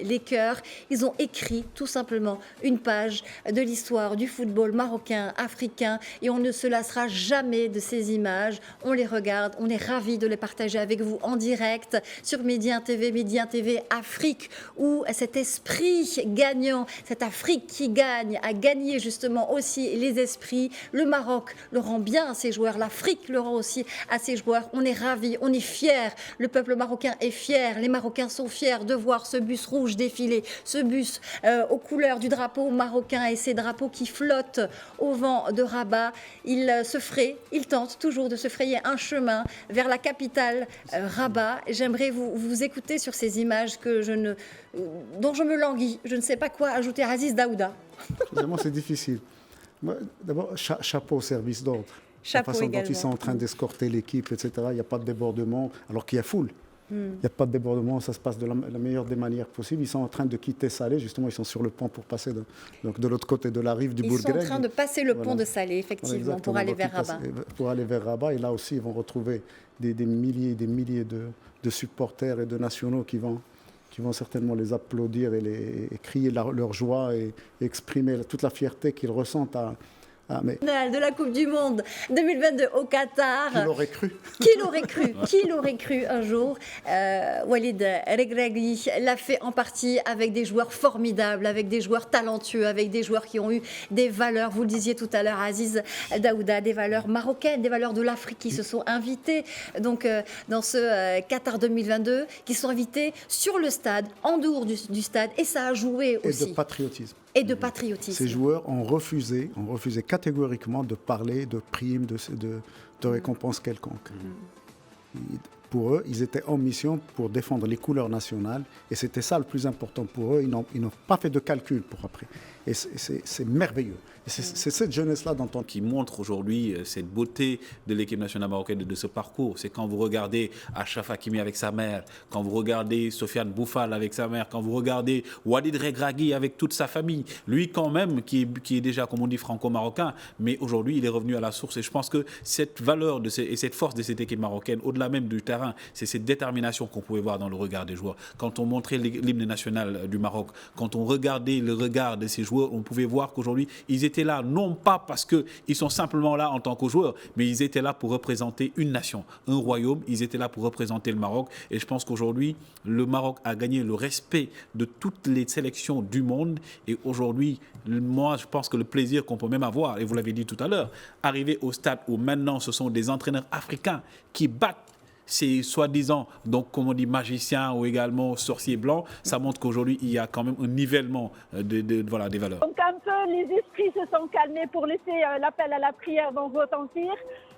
les cœurs. Ils ont écrit tout simplement une page de l'histoire du football marocain, africain, et on ne se lassera jamais de ces images. On les regarde, on est ravis de les partager avec vous en direct sur Midi 1 TV Afrique, où cet esprit gagnant, cette Afrique qui gagne, a gagné justement aussi les esprits. Le Maroc le rend bien à ses joueurs, l'Afrique le rend aussi à ses joueurs. On est ravis, on est fiers, le peuple marocain est fier, les Marocains sont fiers de voir ce bus rouge défiler, ce bus aux couleurs du drapeau marocain et ces drapeaux qui flottent au vent de Rabat. Il tente toujours de se frayer un chemin vers la capitale Rabat. J'aimerais vous écouter sur ces images dont je me languis. Je ne sais pas quoi ajouter. Aziz Daouda. Évidemment, c'est difficile. D'abord, chapeau au service d'ordre. La façon dont ils sont en train d'escorter l'équipe, etc. Il n'y a pas de débordement, alors qu'il y a foule. Il n'y a pas de débordement, ça se passe de la meilleure des manières possibles. Ils sont en train de quitter Salé, justement, ils sont sur le pont pour passer de l'autre côté de la rive du Bourg-Grec. Ils sont en train de passer le pont de Salé, effectivement, pour aller vers Rabat. Pour aller vers Rabat, et là aussi, ils vont retrouver des milliers et des milliers de supporters et de nationaux qui vont certainement les applaudir et crier leur joie et exprimer toute la fierté qu'ils ressentent de la Coupe du Monde 2022 au Qatar. Qui l'aurait cru? Qui l'aurait cru un jour? Walid Regragui l'a fait en partie avec des joueurs formidables, avec des joueurs talentueux, avec des joueurs qui ont eu des valeurs, vous le disiez tout à l'heure, Aziz Daouda, des valeurs marocaines, des valeurs de l'Afrique qui se sont invités donc, dans ce Qatar 2022, qui sont invités sur le stade, en dehors du stade, et ça a joué aussi. Et de patriotisme. Ces joueurs ont refusé catégoriquement de parler de primes, de récompenses quelconques. Pour eux, ils étaient en mission pour défendre les couleurs nationales et c'était ça le plus important pour eux. Ils n'ont pas fait de calcul pour après. Et c'est merveilleux. Et c'est cette jeunesse-là qui montre aujourd'hui cette beauté de l'équipe nationale marocaine de ce parcours. C'est quand vous regardez Achraf Hakimi avec sa mère, quand vous regardez Sofiane Boufal avec sa mère, quand vous regardez Walid Regragui avec toute sa famille. Lui quand même, qui est déjà, comme on dit, franco-marocain, mais aujourd'hui il est revenu à la source. Et je pense que cette valeur et cette force de cette équipe marocaine, au-delà même du terrain, c'est cette détermination qu'on pouvait voir dans le regard des joueurs. Quand on montrait l'hymne national du Maroc, quand on regardait le regard de ces joueurs, on pouvait voir qu'aujourd'hui ils étaient là, non pas parce qu'ils sont simplement là en tant que joueurs, mais ils étaient là pour représenter une nation, un royaume. Ils étaient là pour représenter le Maroc. Et je pense qu'aujourd'hui, le Maroc a gagné le respect de toutes les sélections du monde. Et aujourd'hui, moi, je pense que le plaisir qu'on peut même avoir, et vous l'avez dit tout à l'heure, arriver au stade où maintenant ce sont des entraîneurs africains qui battent ces soi-disant, donc comme on dit, magiciens ou également sorciers blancs, ça montre qu'aujourd'hui il y a quand même un nivellement des valeurs. Donc un peu les esprits se sont calmés pour laisser l'appel à la prière dans retentir,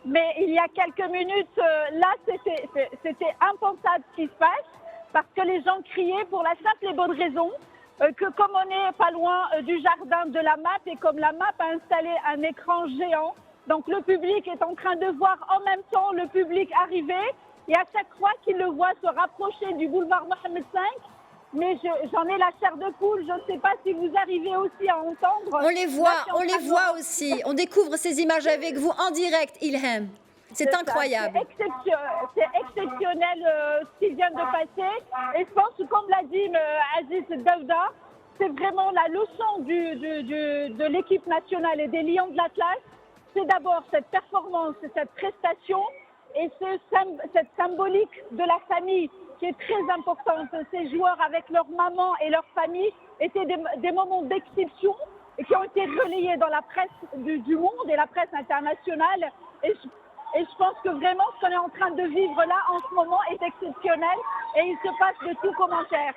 mais il y a quelques minutes, là c'était impensable ce qui se passe, parce que les gens criaient pour la simple et bonne raison que comme on n'est pas loin du jardin de la MAP et comme la MAP a installé un écran géant, donc le public est en train de voir en même temps le public arriver. Et à chaque fois qu'ils le voient se rapprocher du boulevard Mohamed V, mais j'en ai la chair de poule. Je ne sais pas si vous arrivez aussi à entendre. On les voit aussi. On découvre ces images avec vous en direct, Ilham. C'est incroyable. C'est exceptionnel ce qui vient de passer. Et je pense que, comme l'a dit Aziz Daouda, c'est vraiment la leçon de l'équipe nationale et des Lions de l'Atlas. C'est d'abord cette performance, cette prestation et cette symbolique de la famille qui est très importante. Ces joueurs avec leur maman et leur famille étaient des moments d'exception et qui ont été relayés dans la presse du monde et la presse internationale. Et je pense que vraiment ce qu'on est en train de vivre là en ce moment est exceptionnel et il se passe de tout commentaire.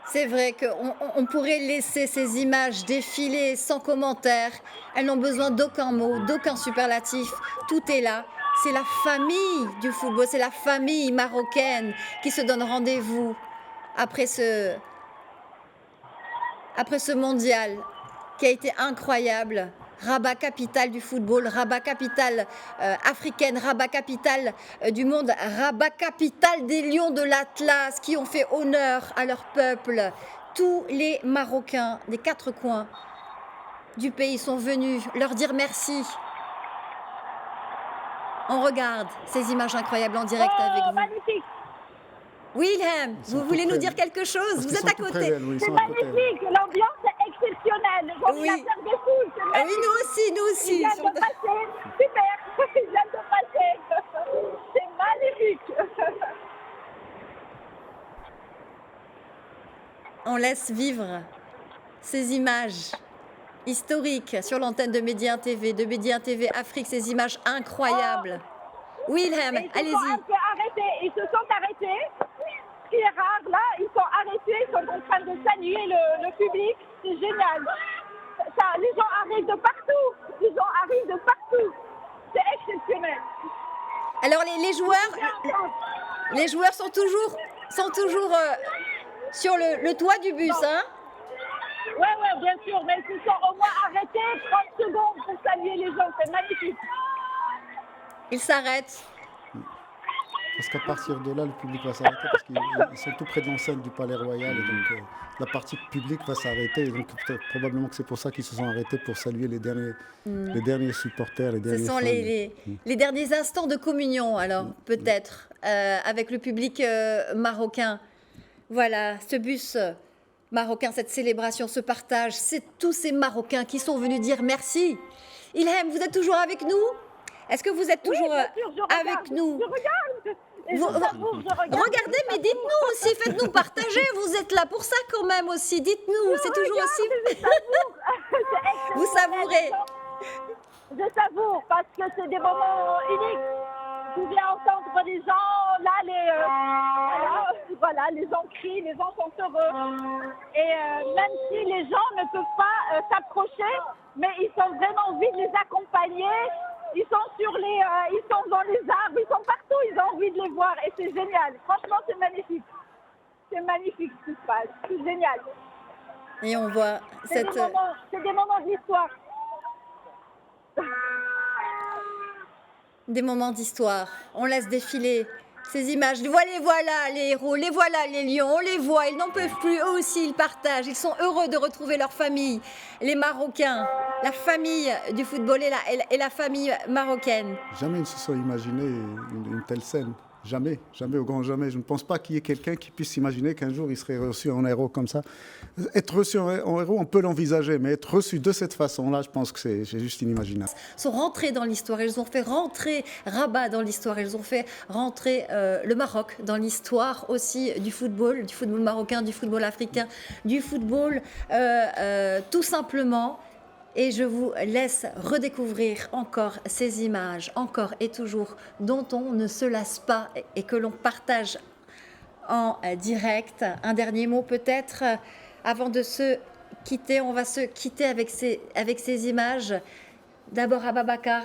C'est vrai qu'on pourrait laisser ces images défiler sans commentaire. Elles n'ont besoin d'aucun mot, d'aucun superlatif. Tout est là. C'est la famille du football, c'est la famille marocaine qui se donne rendez-vous après ce mondial qui a été incroyable. Rabat, capitale du football, Rabat, capitale africaine, Rabat, capitale du monde, Rabat, capitale des Lions de l'Atlas qui ont fait honneur à leur peuple. Tous les Marocains des 4 coins du pays sont venus leur dire merci. On regarde ces images incroyables en direct avec vous. Magnifique. Oui, Ilham, vous voulez nous dire quelque chose? Vous êtes à côté. C'est magnifique, l'ambiance est exceptionnelle. Oui. Oui, nous aussi. Il vient de passer, super, il vient de passer. C'est magnifique. On laisse vivre ces images historiques sur l'antenne de Média 1 TV, de Média 1 TV Afrique, ces images incroyables. Oui, Ilham, allez-y. Ils se sont arrêtés. Ce qui est rare, là, ils sont arrêtés, ils sont en train de saluer le public. C'est génial. Les gens arrivent de partout. C'est exceptionnel. Alors, les joueurs sont toujours sur le toit du bus, hein? Ouais, bien sûr, mais ils se sont au moins arrêtés 30 secondes pour saluer les gens. C'est magnifique. Ils s'arrêtent. Parce qu'à partir de là, le public va s'arrêter parce qu'ils sont tout près de l'enceinte du Palais Royal et donc la partie publique va s'arrêter. Et donc probablement que c'est pour ça qu'ils se sont arrêtés pour saluer les derniers supporters, les derniers Ce sont les derniers instants de communion, alors peut-être, avec le public marocain. Voilà, ce bus marocain, cette célébration, ce partage, c'est tous ces Marocains qui sont venus dire merci. Ilham, vous êtes toujours avec nous? Est-ce que vous êtes toujours avec nous? Je regarde. Regardez, mais dites-nous aussi, faites-nous partager. Vous êtes là pour ça quand même aussi. Dites-nous, c'est toujours aussi. Vous savourez. Je savoure parce que c'est des moments uniques. Vous pouvez entendre les gens, là, les gens crient, les gens sont heureux. Et même si les gens ne peuvent pas s'approcher, mais ils ont vraiment envie de les accompagner. Ils sont ils sont dans les arbres, ils sont partout, ils ont envie de les voir et c'est génial. Franchement, c'est magnifique. C'est magnifique ce qui se passe, c'est génial. Et on voit c'est des moments de l'histoire. Des moments d'histoire. On laisse défiler ces images. Voilà les héros, les voilà les lions, on les voit, ils n'en peuvent plus, eux aussi ils partagent, ils sont heureux de retrouver leur famille, les Marocains, la famille du football et la famille marocaine. Jamais ils ne se sont imaginés une telle scène. Jamais, au grand jamais. Je ne pense pas qu'il y ait quelqu'un qui puisse s'imaginer qu'un jour il serait reçu en héros comme ça. Être reçu en héros, on peut l'envisager, mais être reçu de cette façon-là, je pense que c'est juste inimaginable. Ils sont rentrés dans l'histoire, ils ont fait rentrer Rabat dans l'histoire, ils ont fait rentrer le Maroc dans l'histoire aussi du football marocain, du football africain, du football tout simplement. Et je vous laisse redécouvrir encore ces images, encore et toujours, dont on ne se lasse pas et que l'on partage en direct. Un dernier mot peut-être avant de se quitter. On va se quitter avec ces images. D'abord Ababakar.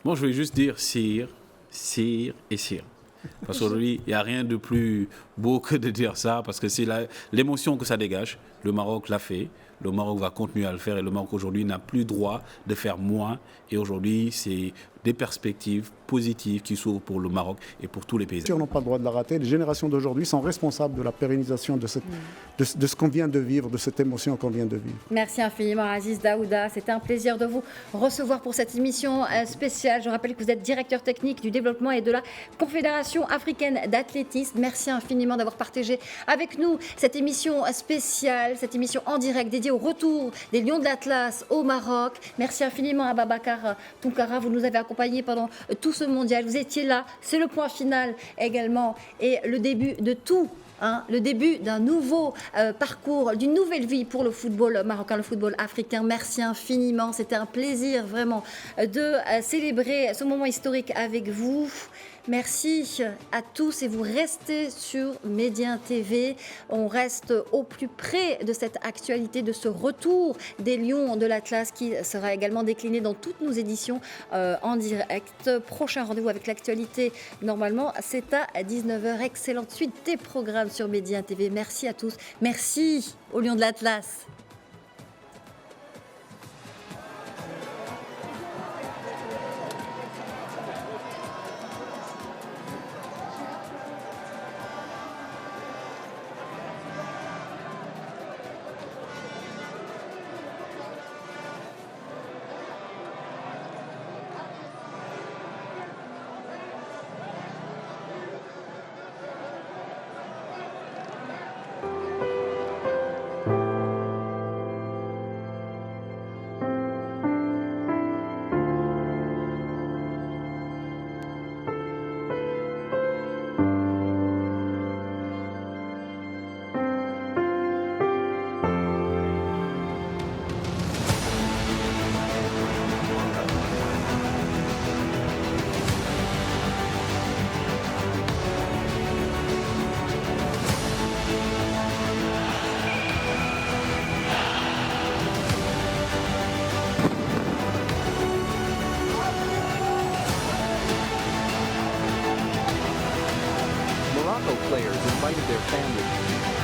Moi, je voulais juste dire Sire. Parce qu'aujourd'hui, il n'y a rien de plus beau que de dire ça, parce que c'est l'émotion que ça dégage. Le Maroc l'a fait, le Maroc va continuer à le faire, et le Maroc aujourd'hui n'a plus droit de faire moins. Et aujourd'hui, c'est des perspectives positives qui s'ouvrent pour le Maroc et pour tous les pays. On n'a pas le droit de la rater. Les générations d'aujourd'hui sont responsables de la pérennisation de ce qu'on vient de vivre, de cette émotion qu'on vient de vivre. Merci infiniment Aziz Daouda. C'était un plaisir de vous recevoir pour cette émission spéciale. Je rappelle que vous êtes directeur technique du développement et de la Confédération africaine d'athlétisme. Merci infiniment d'avoir partagé avec nous cette émission spéciale, cette émission en direct dédiée au retour des Lions de l'Atlas au Maroc. Merci infiniment à Babacar Tounkara. Vous nous avez accompagnés pendant tout ce mondial. Vous étiez là. C'est le point final également et le début de tout. Le début d'un nouveau parcours, d'une nouvelle vie pour le football marocain, le football africain. Merci infiniment. C'était un plaisir vraiment de célébrer ce moment historique avec vous. Merci à tous et vous restez sur Médien TV. On reste au plus près de cette actualité, de ce retour des Lions de l'Atlas qui sera également décliné dans toutes nos éditions en direct. Prochain rendez-vous avec l'actualité, normalement, c'est à 19h. Excellente suite des programmes sur Médien TV. Merci à tous. Merci aux Lions de l'Atlas. Morocco players invited their families